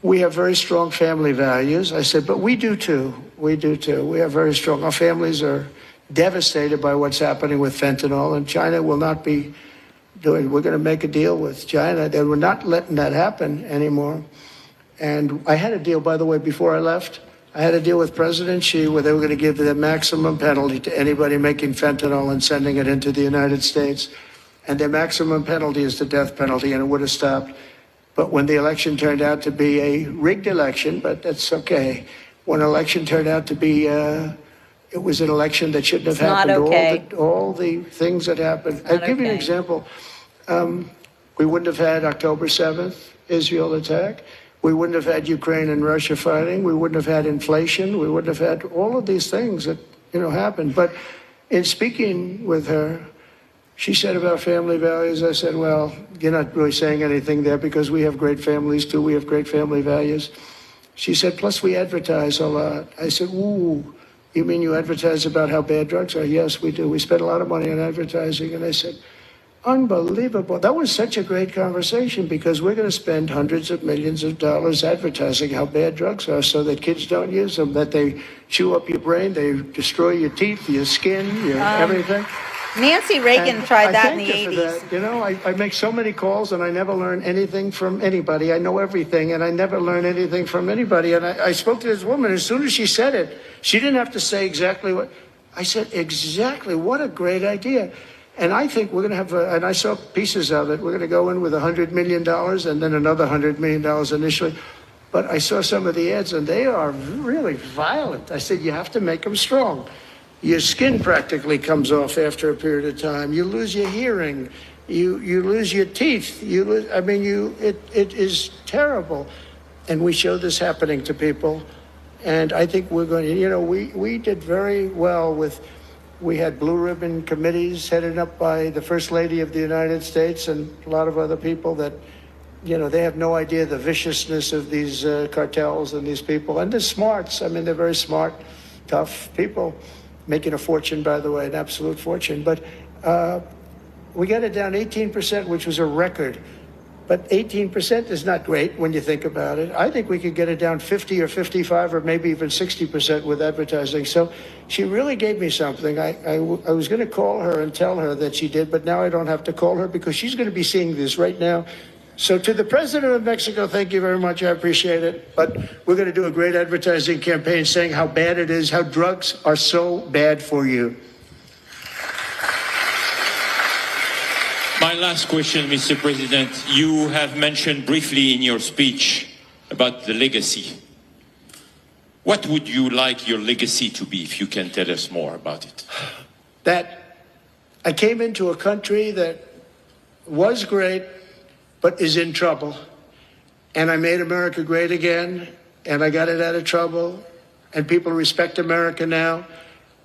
we have very strong family values. I said, but we do too. We do too. We have very strong. Our families are devastated by what's happening with fentanyl, and China will not be doing. We're going to make a deal with China. They were not letting that happen anymore. And I had a deal, by the way, before I left. I had a deal with President Xi where they were going to give the maximum penalty to anybody making fentanyl and sending it into the United States. And their maximum penalty is the death penalty, and it would have stopped. But when the election turned out to be a rigged election, but that's okay. When election turned out to be, it was an election that shouldn't have Not happened. okay. All the things that happened. I'll give you an okay. example. We wouldn't have had October 7th, Israel attack. We wouldn't have had Ukraine and Russia fighting. We wouldn't have had inflation. We wouldn't have had all of these things that, happened. But in speaking with her, she said about family values, I said, well, you're not really saying anything there because we have great families too. We have great family values. She said, plus we advertise a lot. I said, ooh, you mean you advertise about how bad drugs are? Yes, we do. We spend a lot of money on advertising. And I said, unbelievable. That was such a great conversation because we're going to spend hundreds of millions of dollars advertising how bad drugs are so that kids don't use them, that they chew up your brain, they destroy your teeth, your skin, your everything. Nancy Reagan And tried I that in thank the you for 80s. that. I make so many calls and I never learn anything from anybody. I know everything and I never learn anything from anybody. And I spoke to this woman. As soon as she said it, she didn't have to say exactly what. I said, exactly. What a great idea. And I think we're going to have, and I saw pieces of it, we're going to go in with $100 million and then another $100 million initially. But I saw some of the ads and they are really violent. I said, you have to make them strong. Your skin practically comes off after a period of time. You lose your hearing. You lose your teeth. It is terrible. And we show this happening to people. And I think we're going to, we did very well we had blue ribbon committees headed up by the First Lady of the United States and a lot of other people that, they have no idea the viciousness of these cartels and these people. And they're smarts. They're very smart, tough people. Making a fortune, by the way, an absolute fortune. But we got it down 18%, which was a record. But 18% is not great when you think about it. I think we could get it down 50 or 55 or maybe even 60% with advertising. So she really gave me something. I was going to call her and tell her that she did, but now I don't have to call her because she's going to be seeing this right now. So to the president of Mexico, thank you very much. I appreciate it. But we're going to do a great advertising campaign saying how bad it is, how drugs are so bad for you. My last question, Mr. President. You have mentioned briefly in your speech about the legacy. What would you like your legacy to be, if you can tell us more about it? That I came into a country that was great, but is in trouble. And I made America great again, and I got it out of trouble, and people respect America now,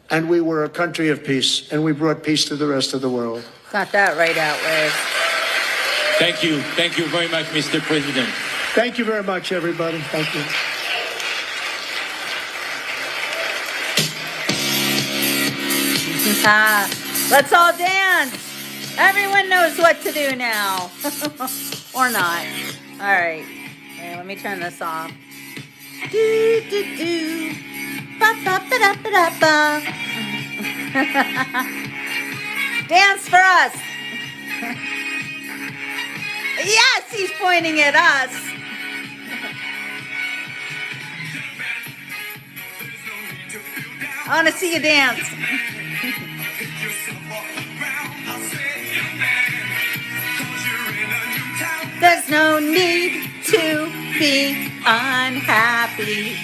and we were a country of peace, and we brought peace to the rest of the world. Got that right out, Liz. Thank you. Thank you very much, Mr. President. Thank you very much, everybody. Thank you. Let's all dance. Everyone knows what to do now. Or not. All right. Okay, let me turn this off. Do, do, do. Ba, ba, ba, da, ba, da, ba. Dance for us. Yes, he's pointing at us. I want to see you dance. There's no need to be unhappy.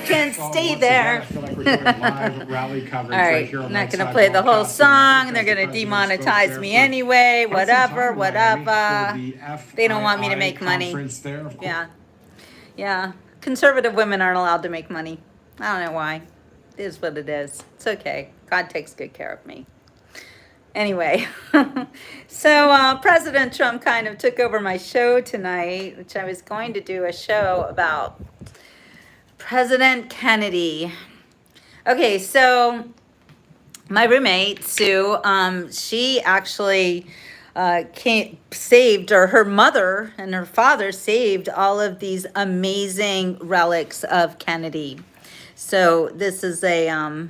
Can stay there. I feel like we're doing live rally coverage All right, here on I'm not Lakeside going to play the whole Broadcasting song. Network They're as the going to president spoke demonetize there me for anyway. quite some time Whatever, in Miami whatever. for the They don't want me to FII make money. conference there, of course. Yeah. Yeah. Conservative women aren't allowed to make money. I don't know why. It is what it is. It's okay. God takes good care of me. Anyway, so President Trump kind of took over my show tonight, which I was going to do a show about President Kennedy. Okay, so my roommate, Sue, she actually saved, or her mother and her father saved all of these amazing relics of Kennedy. So this is a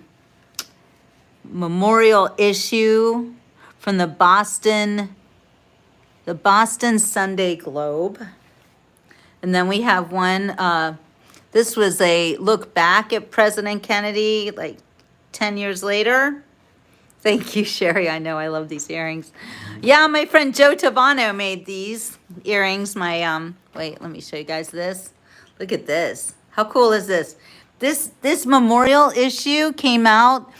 memorial issue from the Boston Sunday Globe. And then we have one, this was a look back at President Kennedy, like 10 years later. Thank you, Sherry. I know I love these earrings. Yeah, my friend Joe Tavano made these earrings. My, wait, let me show you guys this. Look at this. How cool is this? This memorial issue came out,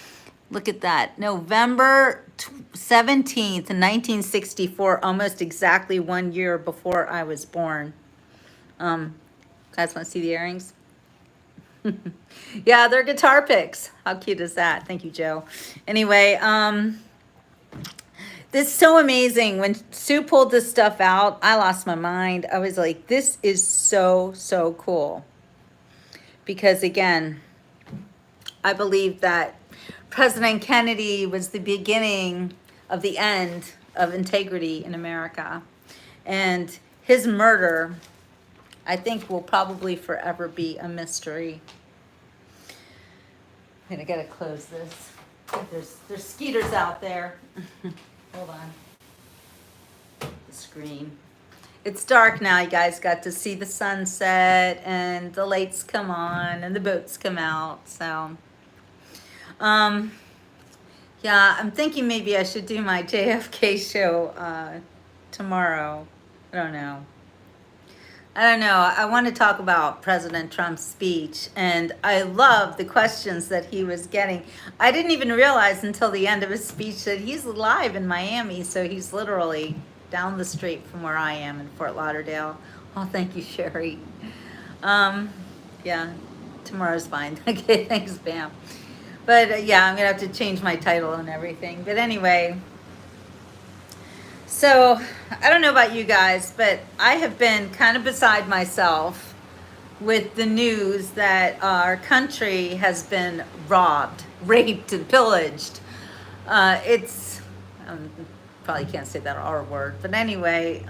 look at that, November 17th, 1964, almost exactly 1 year before I was born. Guys want to see the earrings? Yeah, they're guitar picks. How cute is that? Thank you, Joe. Anyway, this is so amazing. When Sue pulled this stuff out, I lost my mind. I was like, this is so, so cool. Because again, I believe that President Kennedy was the beginning of the end of integrity in America. And his murder, I think, will probably forever be a mystery. I gotta close this. There's skeeters out there. Hold on. The screen. It's dark now. You guys got to see the sunset and the lights come on and the boats come out. So, yeah, I'm thinking maybe I should do my JFK show tomorrow. I don't know. I want to talk about President Trump's speech, and I love the questions that he was getting. I didn't even realize until the end of his speech that he's live in Miami, so he's literally down the street from where I am in Fort Lauderdale. Oh, thank you, Sherry. Yeah, tomorrow's fine. Okay, thanks, Bam. But yeah, I'm gonna have to change my title and everything. But anyway, so I don't know about you guys, but I have been kind of beside myself with the news that our country has been robbed, raped, and pillaged. It's probably can't say that R word, but anyway,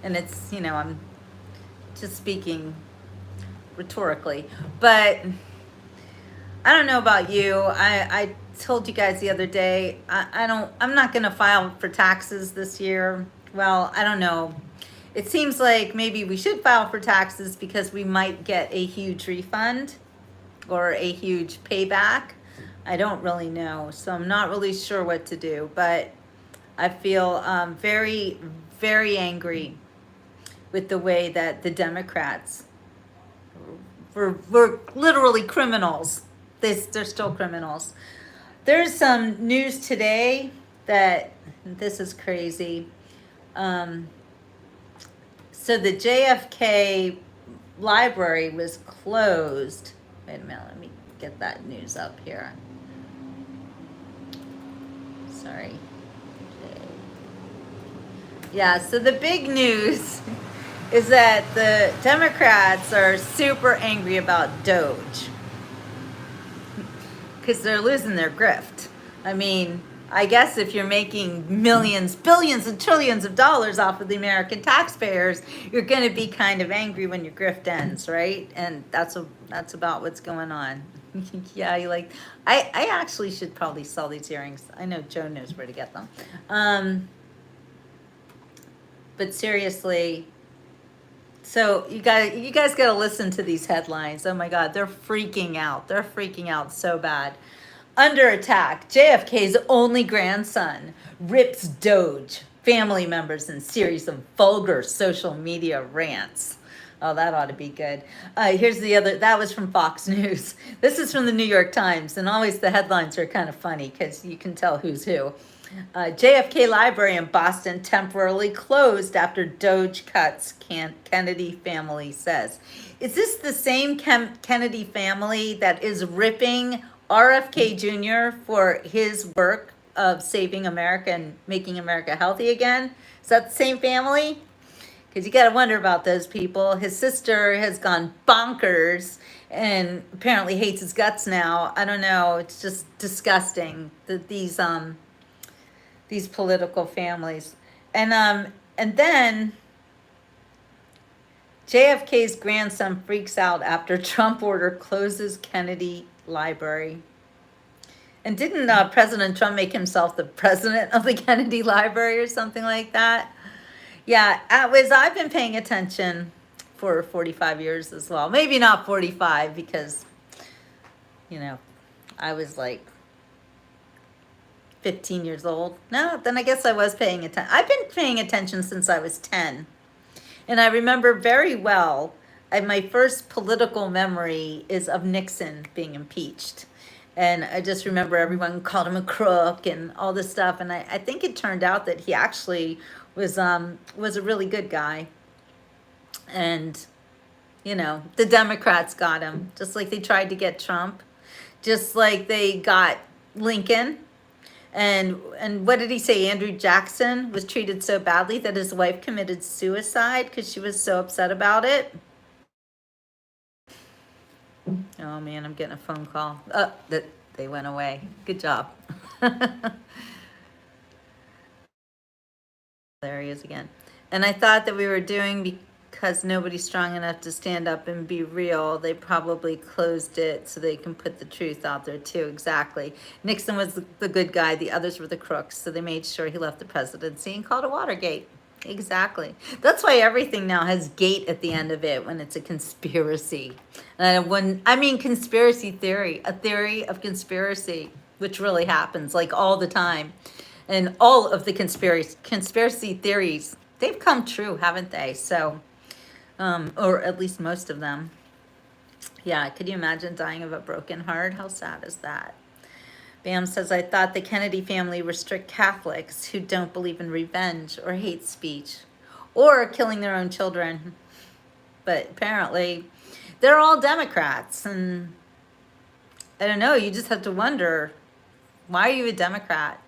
and it's, I'm just speaking rhetorically, but I don't know about you. I told you guys the other day, I'm not going to file for taxes this year. Well, I don't know. It seems like maybe we should file for taxes because we might get a huge refund or a huge payback. I don't really know. So I'm not really sure what to do, but I feel very, very angry with the way that the Democrats were literally criminals. They're still criminals. There's some news today that this is crazy. So the JFK library was closed. Wait a minute, let me get that news up here. Sorry. Yeah, so the big news is that the Democrats are super angry about DOGE because they're losing their grift. I mean, I guess if you're making millions, billions, and trillions of dollars off of the American taxpayers, you're going to be kind of angry when your grift ends, right? And that's about what's going on. Yeah, I actually should probably sell these earrings. I know Joe knows where to get them. But seriously, so you guys got to listen to these headlines. Oh my God, they're freaking out. They're freaking out so bad. Under attack, JFK's only grandson rips DOGE family members in series of vulgar social media rants. Oh, that ought to be good. Here's the other, that was from Fox News. This is from the New York Times, and always the headlines are kind of funny because you can tell who's who. JFK Library in Boston temporarily closed after DOGE cuts, Kennedy family says. Is this the same Kennedy family that is ripping RFK Jr. for his work of saving America and making America healthy again? Is that the same family? Because you got to wonder about those people. His sister has gone bonkers and apparently hates his guts now. I don't know. It's just disgusting that these political families. And then JFK's grandson freaks out after Trump order closes Kennedy Library. And didn't President Trump make himself the president of the Kennedy Library or something like that? Yeah, I've been paying attention for 45 years as well. Maybe not 45 because, I was like 15 years old. No, then I guess I was paying attention. I've been paying attention since I was 10. And I remember very well, my first political memory is of Nixon being impeached. And I just remember everyone called him a crook and all this stuff. And I think it turned out that he actually was a really good guy. And, the Democrats got him, just like they tried to get Trump, just like they got Lincoln. And what did he say? Andrew Jackson was treated so badly that his wife committed suicide because she was so upset about it. Oh man, I'm getting a phone call. Oh, that they went away. Good job. There he is again. And I thought that we were doing because nobody's strong enough to stand up and be real. They probably closed it so they can put the truth out there too. Exactly. Nixon was the good guy. The others were the crooks. So they made sure he left the presidency and called it Watergate. Exactly. That's why everything now has gate at the end of it when it's a conspiracy. Conspiracy theory, a theory of conspiracy, which really happens like all the time. And all of the conspiracy theories, they've come true, haven't they? So, or at least most of them. Yeah, could you imagine dying of a broken heart? How sad is that? Bam says, I thought the Kennedy family were strict Catholics who don't believe in revenge or hate speech or killing their own children. But apparently they're all Democrats. And I don't know, you just have to wonder, why are you a Democrat?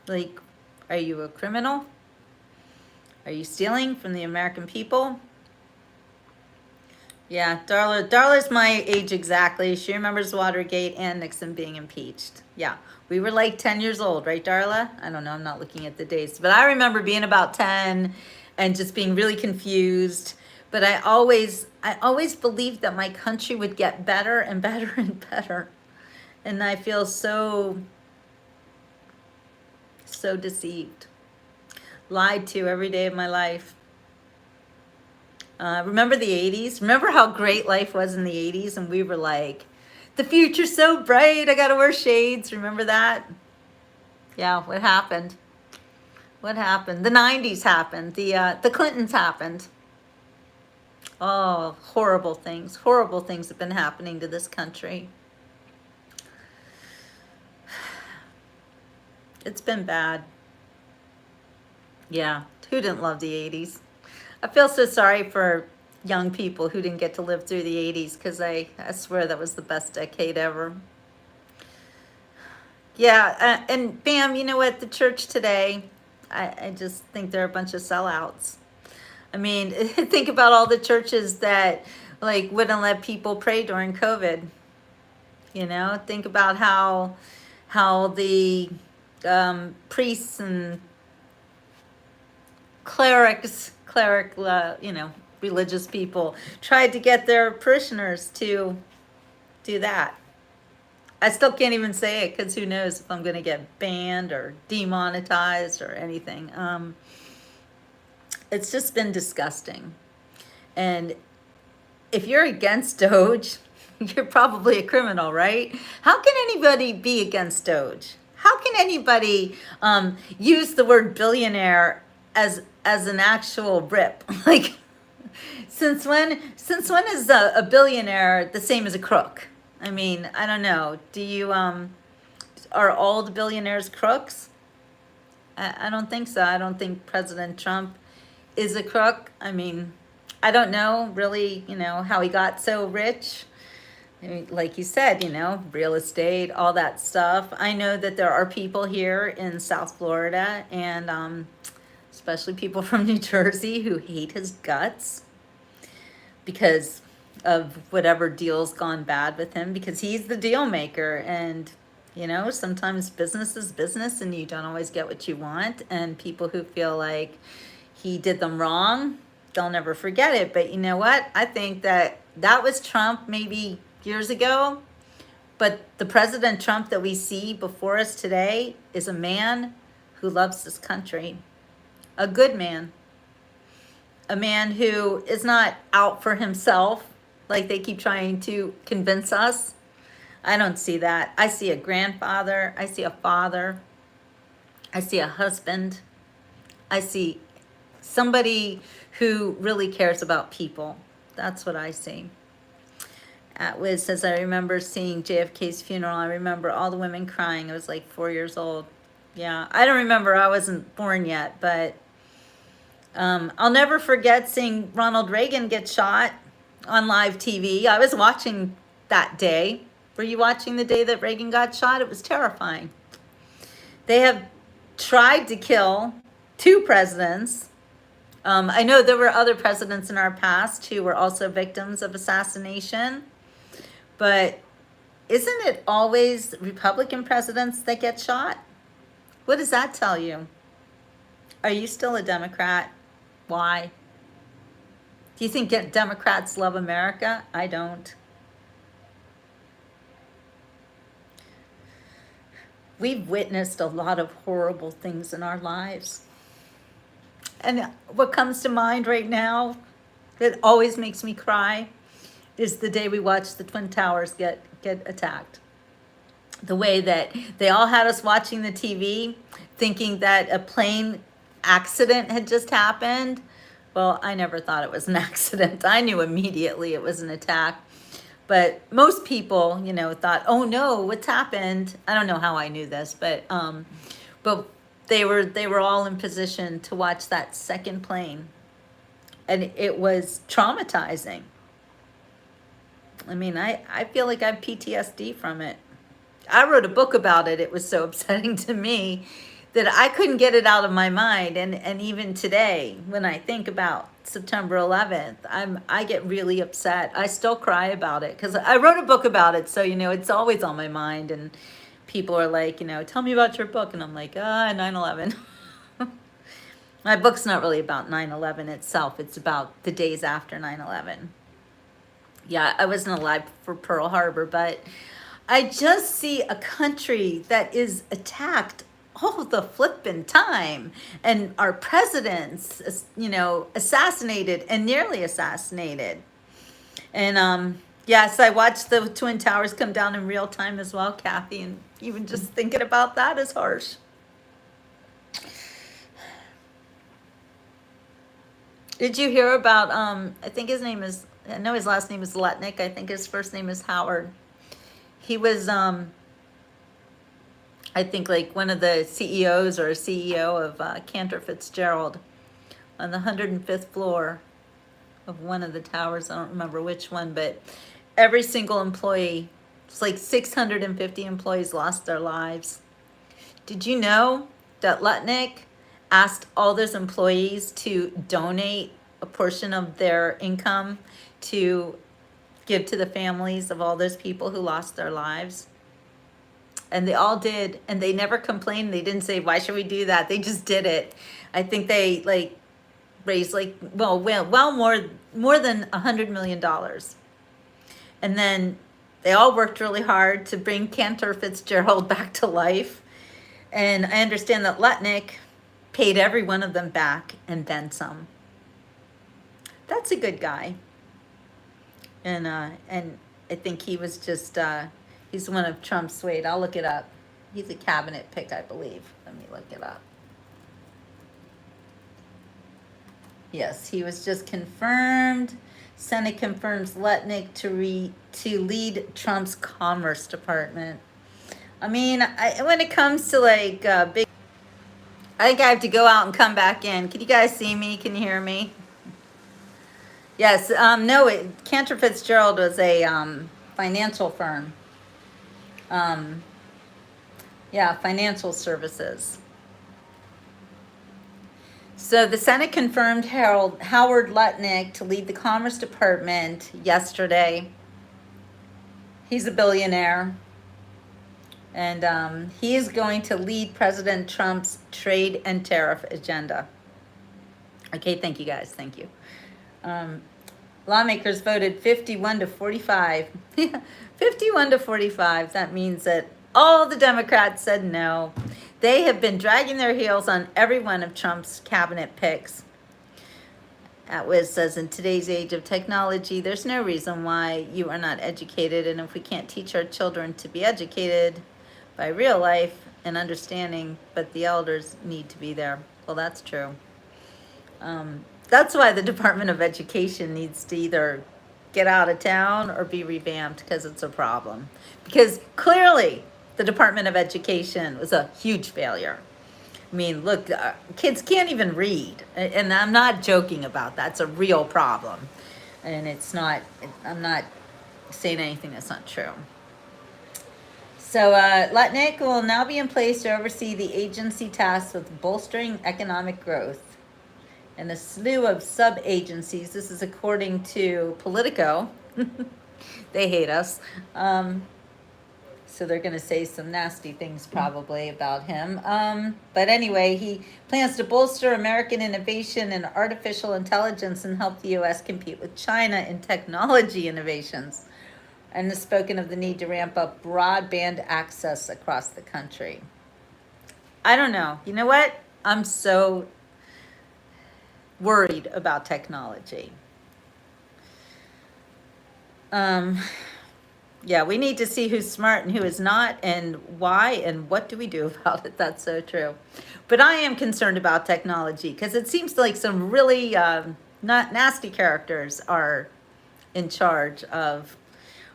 Like, are you a criminal? Are you stealing from the American people? Yeah, Darla's my age exactly. She remembers Watergate and Nixon being impeached. Yeah, we were like 10 years old, right, Darla? I don't know, I'm not looking at the dates. But I remember being about 10 and just being really confused. But I always believed that my country would get better and better and better. And I feel so deceived. Lied to every day of my life. Remember the 80s? Remember how great life was in the 80s? And we were like, the future's so bright, I gotta wear shades. Remember that? Yeah, what happened? What happened? The 90s happened. The Clintons happened. Oh, horrible things. Horrible things have been happening to this country. It's been bad. Yeah, who didn't love the 80s? I feel so sorry for young people who didn't get to live through the 80s because I swear that was the best decade ever. Yeah, and bam, you know what? The church today, I just think they're a bunch of sellouts. I mean, think about all the churches that like wouldn't let people pray during COVID. You know, think about how the priests and religious people tried to get their parishioners to do that. I still can't even say it because who knows if I'm going to get banned or demonetized or anything. It's just been disgusting. And if you're against DOGE, you're probably a criminal, right? How can anybody be against DOGE? How can anybody use the word billionaire as an actual rip? Like, since when is a billionaire the same as a crook? I mean, I don't know. Do you are all the billionaires crooks? I don't think so. I don't think President Trump is a crook. I mean, I don't know really, how he got so rich. I mean, like you said, real estate, all that stuff. I know that there are people here in South Florida and especially people from New Jersey who hate his guts because of whatever deal's gone bad with him, because he's the deal maker. And sometimes business is business and you don't always get what you want. And people who feel like he did them wrong, they'll never forget it. But you know what? I think that was Trump maybe years ago. But the President Trump that we see before us today is a man who loves this country. A good man. A man who is not out for himself like they keep trying to convince us. I don't see that. I see a grandfather. I see a father. I see a husband. I see somebody who really cares about people. That's what I see. Says, I remember seeing JFK's funeral. I remember all the women crying. I was like 4 years old. Yeah, I don't remember. I wasn't born yet, but I'll never forget seeing Ronald Reagan get shot on live TV. I was watching that day. Were you watching the day that Reagan got shot? It was terrifying. They have tried to kill 2 presidents. I know there were other presidents in our past who were also victims of assassination. But isn't it always Republican presidents that get shot? What does that tell you? Are you still a Democrat? Why? Do you think Democrats love America? I don't. We've witnessed a lot of horrible things in our lives. And what comes to mind right now that always makes me cry is the day we watched the Twin Towers get attacked. The way that they all had us watching the TV thinking that a plane accident had just happened. Well, I never thought it was an accident. I knew immediately it was an attack. But most people, thought, oh no, what's happened? I don't know how I knew this, but they were all in position to watch that second plane. And it was traumatizing. I mean, I feel like I have PTSD from it. I wrote a book about it. It was so upsetting to me that I couldn't get it out of my mind. And even today, when I think about September 11th, I get really upset. I still cry about it because I wrote a book about it. So, it's always on my mind. And people are like, tell me about your book. And I'm like, 9/11. My book's not really about 9/11 itself. It's about the days after 9/11. Yeah, I wasn't alive for Pearl Harbor, but I just see a country that is attacked all the flippin' time. And our presidents, assassinated and nearly assassinated. And yes, I watched the Twin Towers come down in real time as well, Kathy. And even just thinking about that is harsh. Did you hear about, I know his last name is Lutnick. I think his first name is Howard. He was, I think like one of the CEOs or CEO of Cantor Fitzgerald on the 105th floor of one of the towers. I don't remember which one, but every single employee, it's like 650 employees lost their lives. Did you know that Lutnick asked all those employees to donate a portion of their income to give to the families of all those people who lost their lives. And they all did, and they never complained. They didn't say, why should we do that? They just did it. I think they like raised like, well more than $100 million. And then they all worked really hard to bring Cantor Fitzgerald back to life. And I understand that Lutnick paid every one of them back and then some. That's a good guy. And I think he was just, he's one of Trump's, wait, I'll look it up. He's a cabinet pick, I believe. Let me look it up. Yes, he was just confirmed. Senate confirms Lutnick to lead Trump's Commerce Department. I mean, when it comes to like big, I think I have to go out and come back in. Can you guys see me? Can you hear me? Yes. No, Cantor Fitzgerald was a financial firm. Yeah, financial services. So the Senate confirmed Howard Lutnick to lead the Commerce Department yesterday. He's a billionaire. And he is going to lead President Trump's trade and tariff agenda. Okay, thank you guys. Thank you. Lawmakers voted 51 to 45. 51 to 45. That means that all the Democrats said no. They have been dragging their heels on every one of Trump's cabinet picks. Atwiz says, in today's age of technology, there's no reason why you are not educated. And if we can't teach our children to be educated by real life and understanding, but the elders need to be there. Well, that's true. That's why the Department of Education needs to either get out of town or be revamped, because it's a problem. Because clearly the Department of Education was a huge failure. I mean, look, kids can't even read. And I'm not joking about that. It's a real problem. And it's not, I'm not saying anything that's not true. So Lutnick will now be in place to oversee the agency tasked with bolstering economic growth and a slew of sub-agencies. This is according to Politico. They hate us. So they're going to say some nasty things probably about him. But anyway, he plans to bolster American innovation in artificial intelligence and help the U.S. compete with China in technology innovations. And has spoken of the need to ramp up broadband access across the country. I don't know. You know what? I'm so worried about technology. Yeah, we need to see who's smart and who is not, and why, and what do we do about it. That's so true. But I am concerned about technology because it seems like some really not nasty characters are in charge of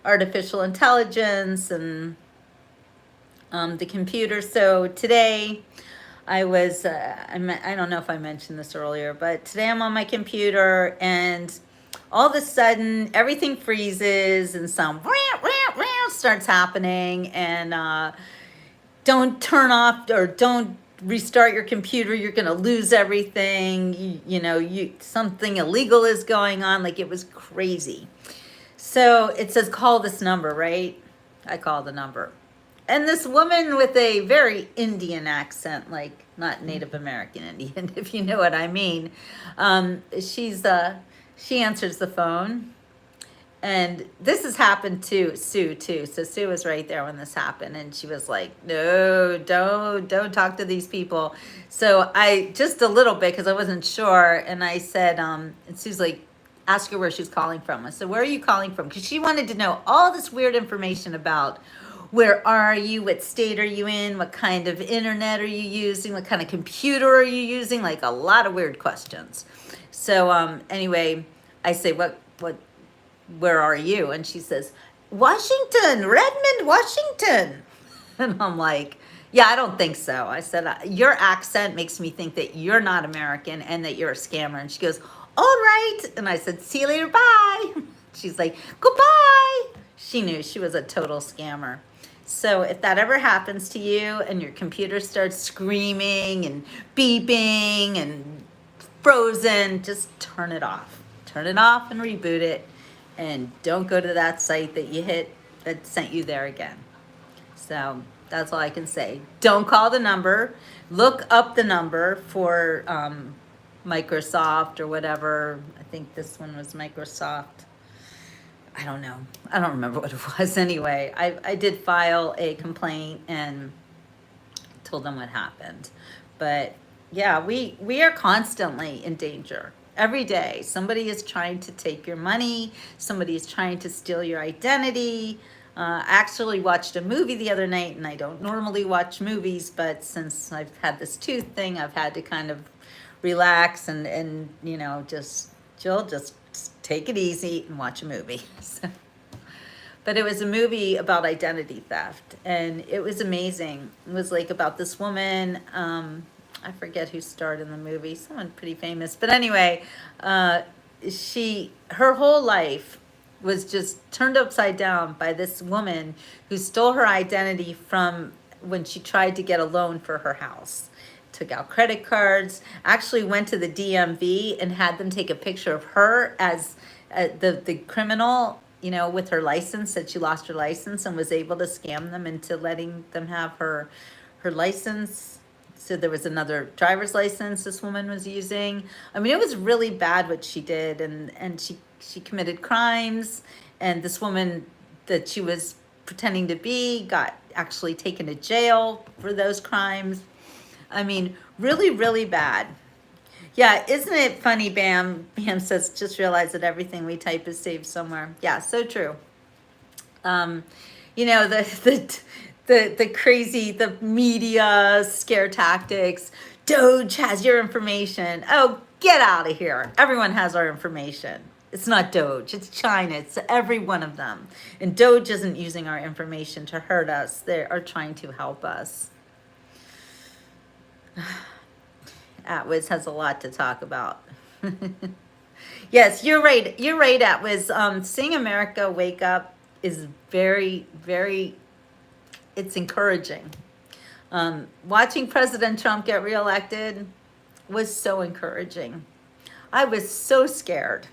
artificial intelligence and the computer. So today I was, I don't know if I mentioned this earlier, but today I'm on my computer and all of a sudden everything freezes and some starts happening, and don't turn off or don't restart your computer, you're gonna lose everything. You know, something illegal is going on. Like, it was crazy. So it says call this number, right? I call the number. And this woman with a very Indian accent, like not Native American Indian, if you know what I mean, she answers the phone. And this has happened to Sue too. So Sue was right there when this happened, and she was like, no, don't talk to these people. So I, just a little bit, because I wasn't sure, and I said, and Sue's like, ask her where she's calling from. I said, where are you calling from? Because she wanted to know all this weird information about where are you, what state are you in, what kind of internet are you using, what kind of computer are you using, like a lot of weird questions. So anyway, I say, where are you? And she says, Washington, Redmond, Washington. And I'm like, yeah, I don't think so. I said, your accent makes me think that you're not American and that you're a scammer. And she goes, all right. And I said, see you later, bye. She's like, goodbye. She knew she was a total scammer. So if that ever happens to you and your computer starts screaming and beeping and frozen, just turn it off. Turn it off and reboot it. And don't go to that site that you hit that sent you there again. So that's all I can say. Don't call the number. Look up the number for Microsoft or whatever. I think this one was Microsoft. I don't know. I don't remember what it was anyway. I did file a complaint and told them what happened. But yeah, we are constantly in danger. Every day, somebody is trying to take your money. Somebody is trying to steal your identity. I actually watched a movie the other night, and I don't normally watch movies, but since I've had this tooth thing, I've had to kind of relax and you know, Jill, just take it easy and watch a movie. So, but it was a movie about identity theft, and it was amazing. It was like about this woman, I forget who starred in the movie, someone pretty famous. But anyway, her whole life was just turned upside down by this woman who stole her identity from when she tried to get a loan for her house. Took out credit cards, actually went to the DMV and had them take a picture of her as the criminal, you know, with her license, said she lost her license, and was able to scam them into letting them have her license. So there was another driver's license this woman was using. I mean, it was really bad what she did, and she committed crimes, and this woman that she was pretending to be got actually taken to jail for those crimes. I mean, really, really bad. Yeah, isn't it funny, Bam? Bam says, just realize that everything we type is saved somewhere. Yeah, so true. You know, the crazy, the media scare tactics. DOGE has your information. Oh, get out of here. Everyone has our information. It's not DOGE, it's China, it's every one of them. And DOGE isn't using our information to hurt us. They are trying to help us. Atwiz has a lot to talk about. Yes, you're right. You're right, Atwiz. Seeing America wake up is very, very, it's encouraging. Watching President Trump get reelected was so encouraging. I was so scared.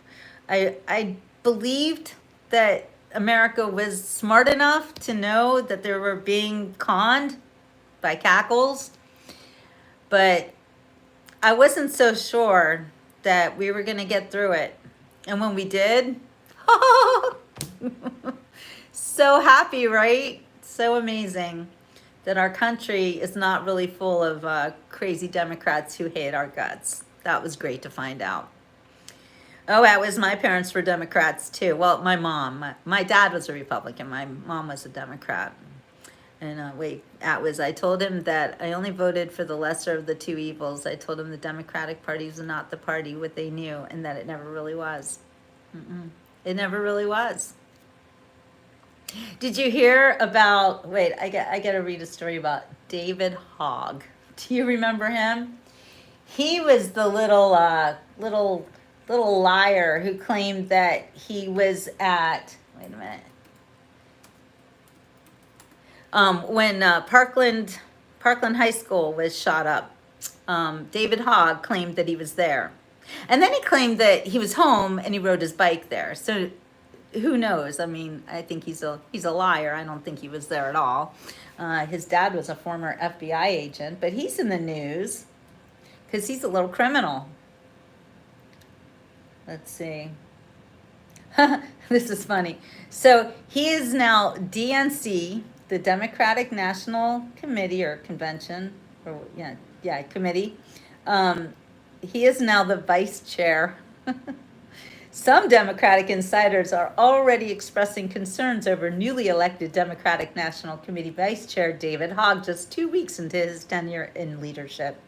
I believed that America was smart enough to know that they were being conned by cackles, but I wasn't so sure that we were going to get through it. And when we did, so happy, right? So amazing that our country is not really full of crazy Democrats who hate our guts. That was great to find out. Oh, that was my parents were Democrats too. Well, my mom, my dad was a Republican. My mom was a Democrat. And I told him that I only voted for the lesser of the two evils. I told him the Democratic Party was not the party what they knew, and that it never really was. It never really was. Did you hear about, wait, I got to read a story about David Hogg. Do you remember him? He was the little liar who claimed that he was at, wait a minute. When Parkland High School was shot up, David Hogg claimed that he was there. And then he claimed that he was home and he rode his bike there. So who knows? I mean, I think he's a liar. I don't think he was there at all. His dad was a former FBI agent, but he's in the news because he's a little criminal. Let's see. This is funny. So he is now DNC, the Democratic National Committee or Convention, or committee. He is now the vice chair. Some Democratic insiders are already expressing concerns over newly elected Democratic National Committee Vice Chair David Hogg just 2 weeks into his tenure in leadership.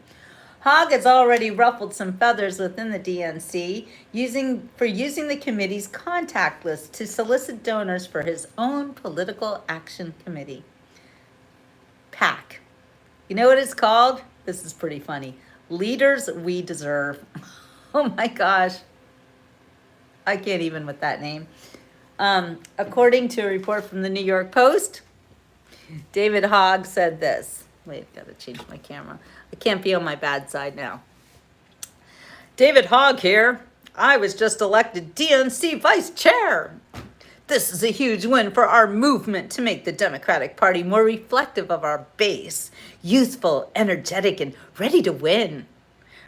Hogg has already ruffled some feathers within the DNC using the committee's contact list to solicit donors for his own political action committee. PAC. You know what it's called? This is pretty funny. Leaders We Deserve. Oh my gosh. I can't even with that name. According to a report from the New York Post, David Hogg said this. Wait, I've got to change my camera. I can't be on my bad side now. David Hogg here. I was just elected DNC vice chair. This is a huge win for our movement to make the Democratic Party more reflective of our base, youthful, energetic, and ready to win,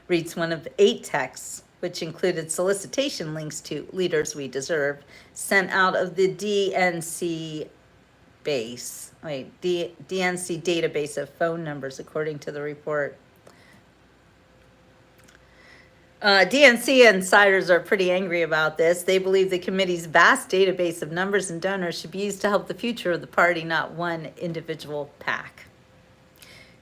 reads one of 8 texts, which included solicitation links to Leaders We Deserve, sent out of the DNC DNC database of phone numbers, according to the report. DNC insiders are pretty angry about this. They believe the committee's vast database of numbers and donors should be used to help the future of the party, not one individual PAC.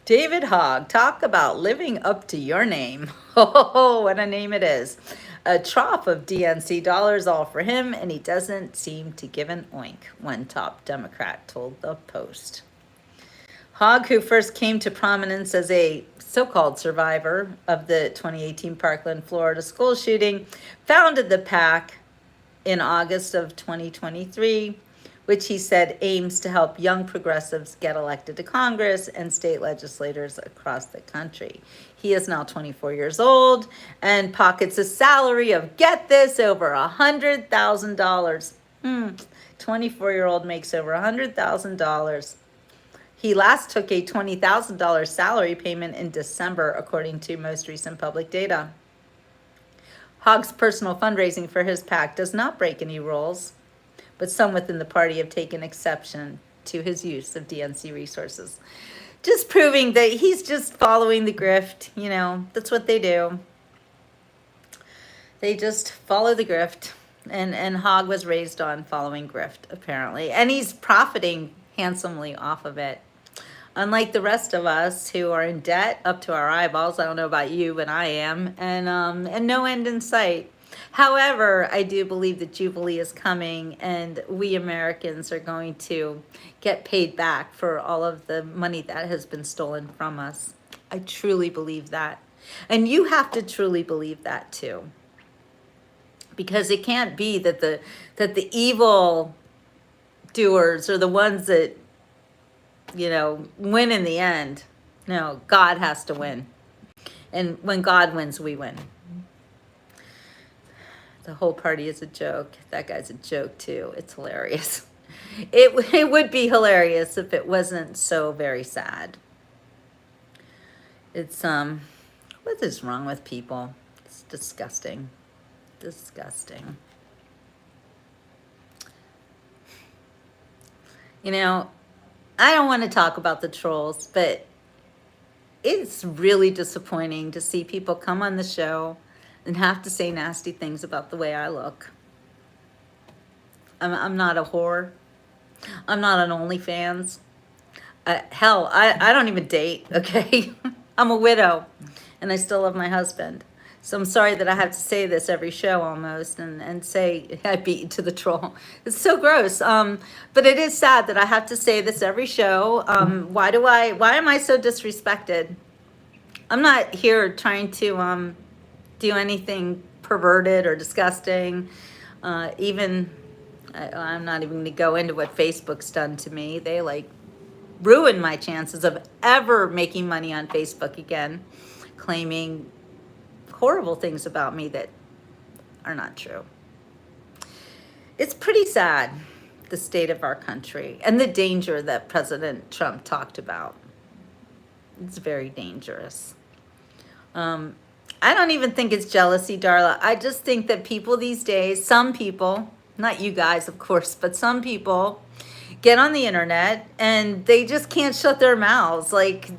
David Hogg, talk about living up to your name. Oh, what a name it is. A trough of DNC dollars all for him, and he doesn't seem to give an oink, one top Democrat told the Post. Hogg, who first came to prominence as a so-called survivor of the 2018 Parkland, Florida school shooting, founded the PAC in August of 2023, which he said aims to help young progressives get elected to Congress and state legislators across the country. He is now 24 years old and pockets a salary of, get this, over $100,000. 24-year-old makes over $100,000. He last took a $20,000 salary payment in December, according to most recent public data. Hogg's personal fundraising for his PAC does not break any rules, but some within the party have taken exception to his use of DNC resources. Just proving that he's just following the grift. You know, that's what they do. They just follow the grift. And Hogg was raised on following grift, apparently. And he's profiting handsomely off of it. Unlike the rest of us who are in debt up to our eyeballs, I don't know about you, but I am, and no end in sight. However, I do believe that Jubilee is coming, and we Americans are going to get paid back for all of the money that has been stolen from us. I truly believe that. And you have to truly believe that too. Because it can't be that the evil doers are the ones that, you know, win in the end. No, God has to win. And when God wins, we win. The whole party is a joke. That guy's a joke too. It's hilarious. It would be hilarious if it wasn't so very sad. It's what is wrong with people? It's disgusting. Disgusting. You know, I don't want to talk about the trolls, but it's really disappointing to see people come on the show and have to say nasty things about the way I look. I'm not a whore. I'm not an OnlyFans. Hell, I don't even date, okay? I'm a widow, and I still love my husband. So I'm sorry that I have to say this every show almost and say I beat you to the troll. It's so gross. But it is sad that I have to say this every show. Why am I so disrespected? I'm not here trying to do anything perverted or disgusting. I'm not even going to go into what Facebook's done to me. They like ruined my chances of ever making money on Facebook again, claiming horrible things about me that are not true. It's pretty sad, the state of our country and the danger that President Trump talked about. It's very dangerous. I don't even think it's jealousy, Darla. I just think that people these days, some people, not you guys, of course, but some people get on the internet and they just can't shut their mouths. Like,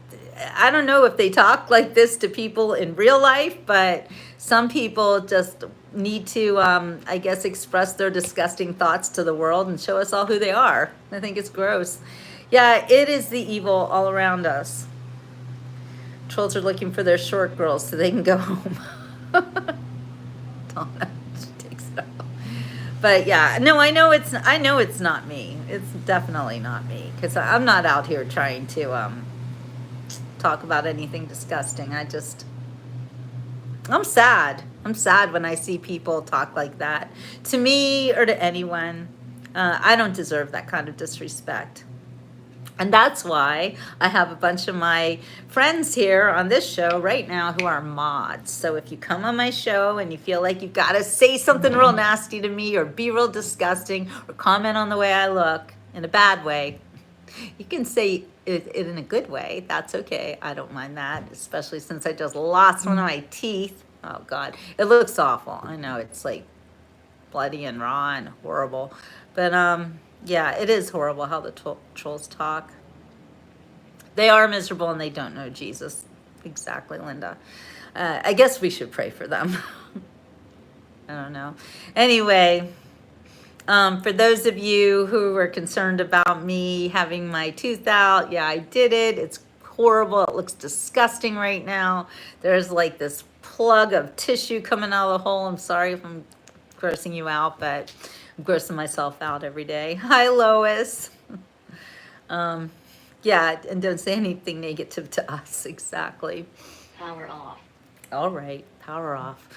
I don't know if they talk like this to people in real life, but some people just need to, I guess, express their disgusting thoughts to the world and show us all who they are. I think it's gross. Yeah, it is the evil all around us. Trolls are looking for their short girls so they can go home. Donna, she takes it off. But yeah, no, I know it's not me. It's definitely not me, because I'm not out here trying to talk about anything disgusting. I'm sad. I'm sad when I see people talk like that to me or to anyone. I don't deserve that kind of disrespect. And that's why I have a bunch of my friends here on this show right now who are mods. So if you come on my show and you feel like you've got to say something real nasty to me or be real disgusting or comment on the way I look in a bad way, you can say it in a good way. That's okay. I don't mind that, especially since I just lost one of my teeth. Oh, God. It looks awful. I know it's like bloody and raw and horrible. But, yeah, it is horrible how the trolls talk. They are miserable and they don't know Jesus. Exactly, Linda. I guess we should pray for them. I don't know. Anyway, for those of you who were concerned about me having my tooth out, yeah, I did it. It's horrible. It looks disgusting right now. There's like this plug of tissue coming out of the hole. I'm sorry if I'm grossing you out, but I'm grossing myself out every day. Hi, Lois. Yeah, and don't say anything negative to us. Exactly. Power off. All right, power off.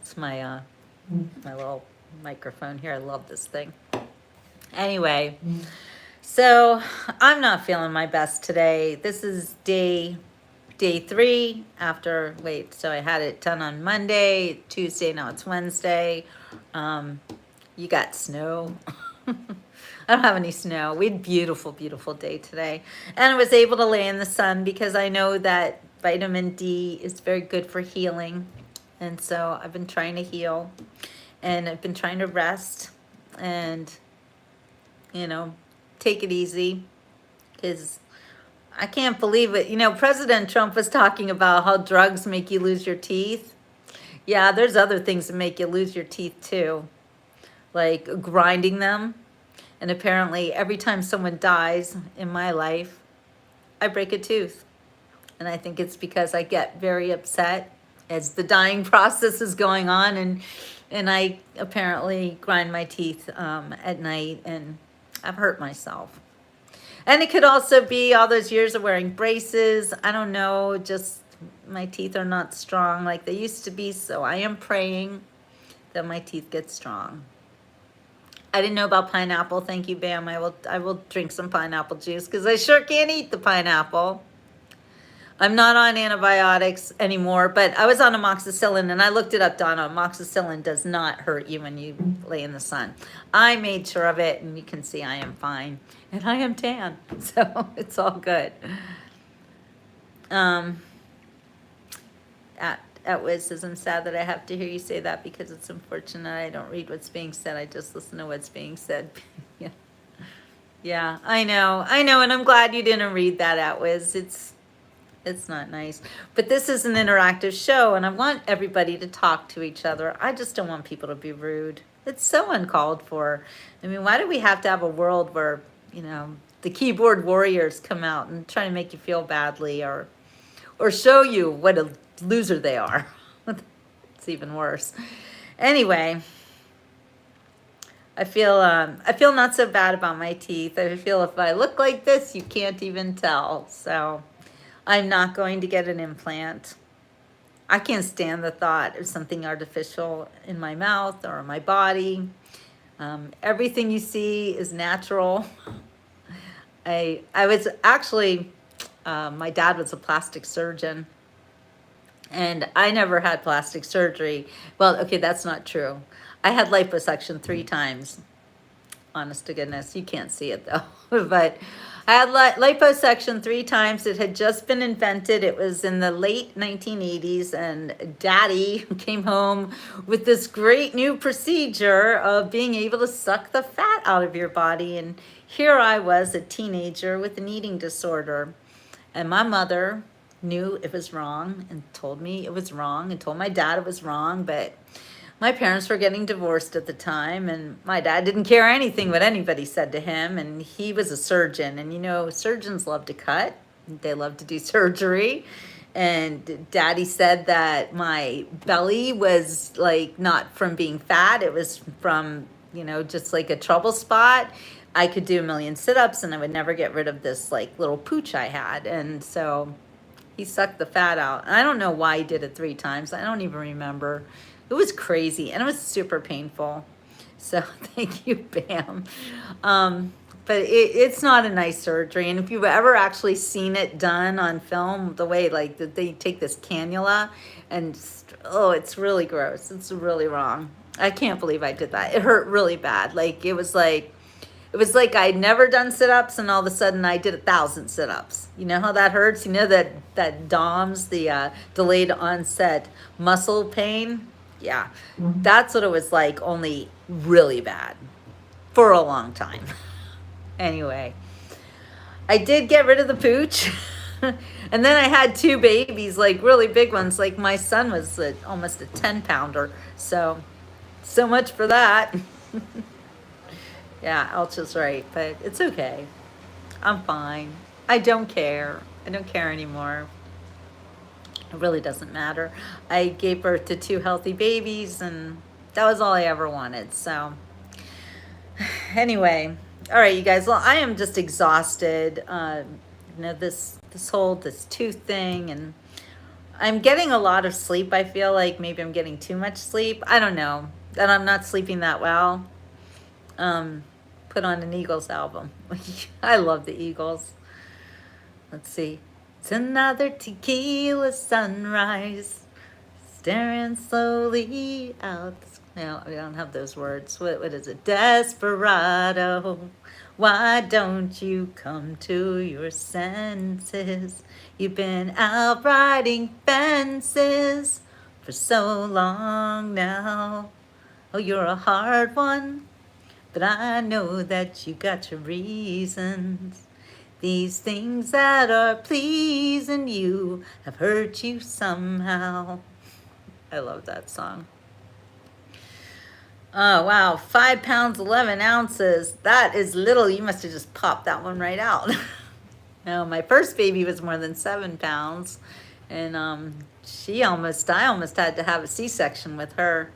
It's my my little microphone here. I love this thing. Anyway, so I'm not feeling my best today. This is day 3 after, wait, so I had it done on Monday, Tuesday, now it's Wednesday. You got snow. I don't have any snow. We had beautiful, beautiful day today. And I was able to lay in the sun because I know that vitamin D is very good for healing. And so I've been trying to heal and I've been trying to rest and, you know, take it easy because I can't believe it. You know, President Trump was talking about how drugs make you lose your teeth. Yeah, there's other things that make you lose your teeth too, like grinding them. And apparently every time someone dies in my life, I break a tooth. And I think it's because I get very upset as the dying process is going on. And I apparently grind my teeth at night and I've hurt myself. And it could also be all those years of wearing braces. I don't know, just my teeth are not strong like they used to be. So I am praying that my teeth get strong. I didn't know about pineapple. Thank you, Bam. I will drink some pineapple juice because I sure can't eat the pineapple. I'm not on antibiotics anymore, but I was on amoxicillin and I looked it up, Donna. Amoxicillin does not hurt you when you lay in the sun. I made sure of it and you can see I am fine and I am tan, so it's all good. At Wiz says, I'm sad that I have to hear you say that because it's unfortunate. I don't read what's being said. I just listen to what's being said. Yeah. Yeah, I know, and I'm glad you didn't read that, at Wiz. It's not nice. But this is an interactive show, and I want everybody to talk to each other. I just don't want people to be rude. It's so uncalled for. I mean, why do we have to have a world where, you know, the keyboard warriors come out and try to make you feel badly or show you what a loser they are? It's even worse. Anyway, I feel not so bad about my teeth. I feel if I look like this, you can't even tell. So I'm not going to get an implant. I can't stand the thought of something artificial in my mouth or in my body. Everything you see is natural. I was actually, my dad was a plastic surgeon. And I never had plastic surgery. Well, okay, that's not true. I had liposuction 3 times. Honest to goodness, you can't see it though. But I had liposuction 3 times. It had just been invented. It was in the late 1980s, and Daddy came home with this great new procedure of being able to suck the fat out of your body. And here I was, a teenager with an eating disorder, and my mother knew it was wrong and told me it was wrong and told my dad it was wrong, but my parents were getting divorced at the time and my dad didn't care anything what anybody said to him, and he was a surgeon, and you know, surgeons love to cut, they love to do surgery, and Daddy said that my belly was like not from being fat, it was from, you know, just like a trouble spot. I could do a million sit-ups and I would never get rid of this like little pooch I had, and so he sucked the fat out. And I don't know why he did it 3 times. I don't even remember. It was crazy and it was super painful. So thank you, Bam. but it's not a nice surgery. And if you've ever actually seen it done on film, the way like that they take this cannula and oh, it's really gross. It's really wrong. I can't believe I did that. It hurt really bad. Like it was like I'd never done sit-ups and all of a sudden I did 1,000 sit-ups. You know how that hurts? You know that DOMS, the delayed onset muscle pain? Yeah, that's what it was like, only really bad for a long time. Anyway, I did get rid of the pooch. And then I had 2 babies, like really big ones. Like my son was almost a 10-pounder. So much for that. Yeah, Elcha's right, but it's okay. I'm fine. I don't care. I don't care anymore. It really doesn't matter. I gave birth to 2 healthy babies, and that was all I ever wanted. So anyway, all right, you guys. Well, I am just exhausted. You know, this tooth thing, and I'm getting a lot of sleep. I feel like maybe I'm getting too much sleep. I don't know. That I'm not sleeping that well. Put on an Eagles album. I love the Eagles. Let's see. It's another tequila sunrise, staring slowly out. No, I don't have those words. What is it? Desperado, why don't you come to your senses? You've been out riding fences for so long now. Oh, you're a hard one, but I know that you got your reasons. These things that are pleasing you have hurt you somehow. I love that song. Oh, wow. 5 pounds, 11 ounces. That is little. You must have just popped that one right out. No, my first baby was more than 7 pounds. And I almost had to have a C-section with her.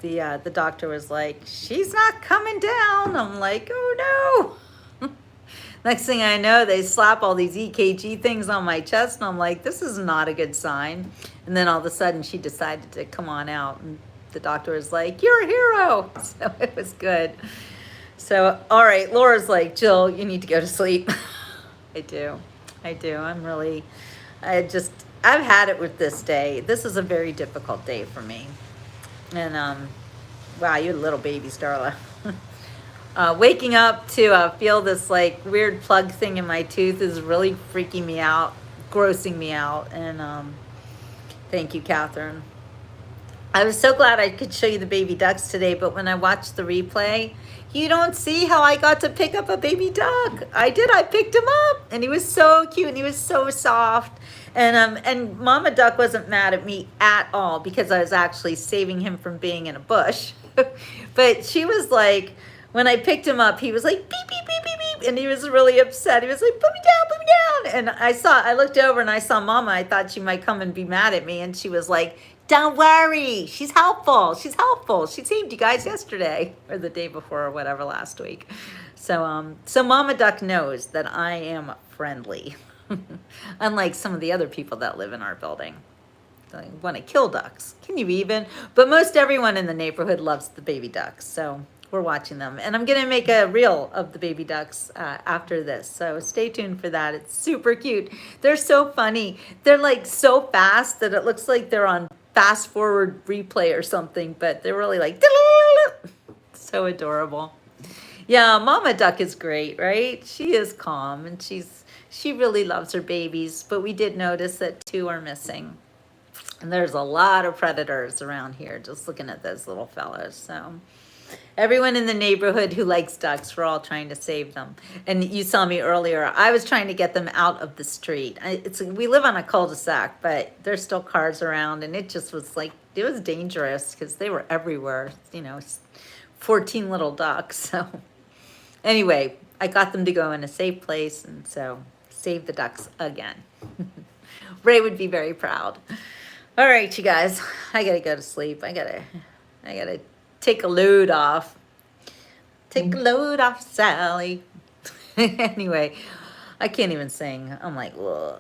The doctor was like, she's not coming down. I'm like, oh no. Next thing I know, they slap all these EKG things on my chest, and I'm like, this is not a good sign. And then all of a sudden, she decided to come on out, and the doctor was like, you're a hero. So it was good. So, all right, Laura's like, Jill, you need to go to sleep. I do. I've had it with this day. This is a very difficult day for me. And, wow, you little baby, Starla. Waking up to feel this like weird plug thing in my tooth is really freaking me out, grossing me out. And thank you, Catherine. I was so glad I could show you the baby ducks today, but when I watched the replay, you don't see how I got to pick up a baby duck. I did. I picked him up, and he was so cute, and he was so soft. And Mama Duck wasn't mad at me at all because I was actually saving him from being in a bush. But she was like, when I picked him up, he was like, beep, beep, beep, beep, beep. And he was really upset. He was like, put me down. And I looked over and I saw Mama. I thought she might come and be mad at me. And she was like, don't worry. She's helpful. She saved you guys yesterday or the day before or whatever last week. So Mama Duck knows that I am friendly. Unlike some of the other people that live in our building. They want to kill ducks. Can you even? But most everyone in the neighborhood loves the baby ducks. So we're watching them. And I'm going to make a reel of the baby ducks after this. So stay tuned for that. It's super cute. They're so funny. They're like so fast that it looks like they're on fast forward replay or something. But they're really like, so adorable. Yeah, Mama Duck is great, right? She is calm and she really loves her babies. But we did notice that 2 are missing. And there's a lot of predators around here, just looking at those little fellows. So everyone in the neighborhood who likes ducks, we're all trying to save them. And you saw me earlier. I was trying to get them out of the street. We live on a cul-de-sac, but there's still cars around. And it just was like, it was dangerous because they were everywhere, 14 little ducks. So anyway, I got them to go in a safe place. And so save the ducks again. Ray would be very proud. All right, you guys, I gotta go to sleep. I gotta take a load off. Take a load off, Sally. Anyway, I can't even sing. I'm like, whoa.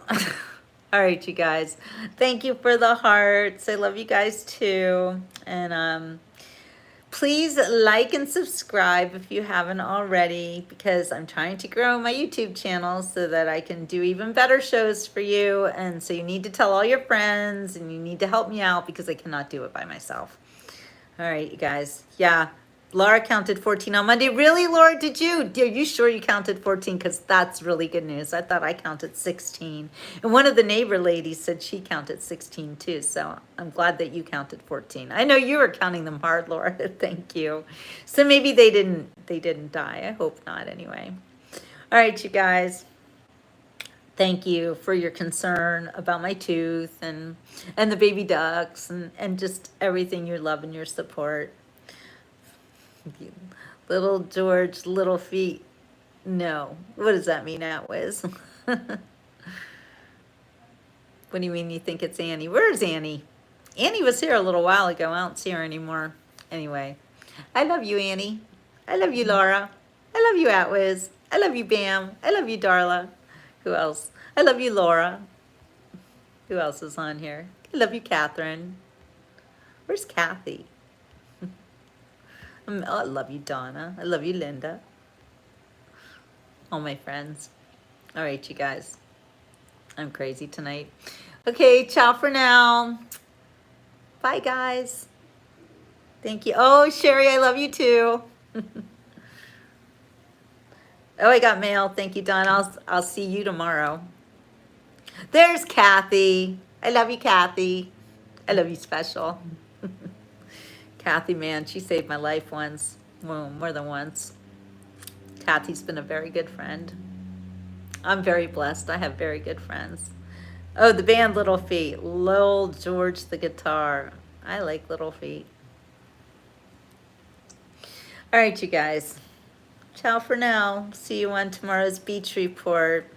All right, you guys. Thank you for the hearts. I love you guys too. And Please like and subscribe if you haven't already, because I'm trying to grow my YouTube channel so that I can do even better shows for you. And so you need to tell all your friends and you need to help me out because I cannot do it by myself. All right, you guys. Yeah. Laura counted 14 on Monday. Really, Laura, did you? Are you sure you counted 14? Because that's really good news. I thought I counted 16. And one of the neighbor ladies said she counted 16 too. So I'm glad that you counted 14. I know you were counting them hard, Laura. Thank you. So maybe they didn't die. I hope not anyway. All right, you guys. Thank you for your concern about my tooth and the baby ducks and just everything, your love and your support. Little George, little feet. No. What does that mean, Atwiz? What do you mean you think it's Annie? Where's Annie? Annie was here a little while ago. I don't see her anymore. Anyway, I love you, Annie. I love you, Laura. I love you, Atwiz. I love you, Bam. I love you, Darla. Who else? I love you, Laura. Who else is on here? I love you, Catherine. Where's Kathy? Oh, I love you, Donna. I love you, Linda. All my friends. All right, you guys. I'm crazy tonight. Okay, ciao for now. Bye, guys. Thank you. Oh, Sherry, I love you too. Oh, I got mail. Thank you, Donna. I'll see you tomorrow. There's Kathy. I love you, Kathy. I love you special. Kathy, man, she saved my life once. Well, more than once. Kathy's been a very good friend. I'm very blessed. I have very good friends. Oh, the band Little Feat. Lil George the guitar. I like Little Feat. All right, you guys. Ciao for now. See you on tomorrow's beach report.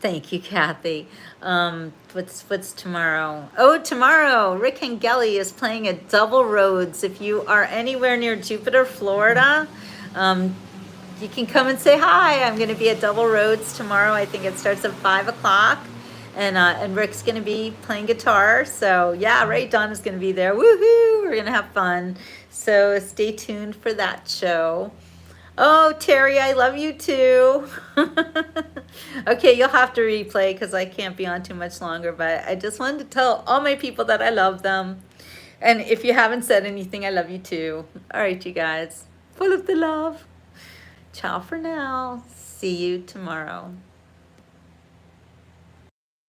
Thank you, Kathy. What's tomorrow? Oh, tomorrow, Rick Hengeli is playing at Double Roads. If you are anywhere near Jupiter, Florida, you can come and say hi. I'm going to be at Double Roads tomorrow. I think it starts at 5 o'clock. And Rick's going to be playing guitar. So, yeah, right, Donna's going to be there. Woohoo! We're going to have fun. So, stay tuned for that show. Oh, Terry, I love you too. Okay, you'll have to replay because I can't be on too much longer, but I just wanted to tell all my people that I love them. And if you haven't said anything, I love you too. All right, you guys. Full of the love. Ciao for now. See you tomorrow.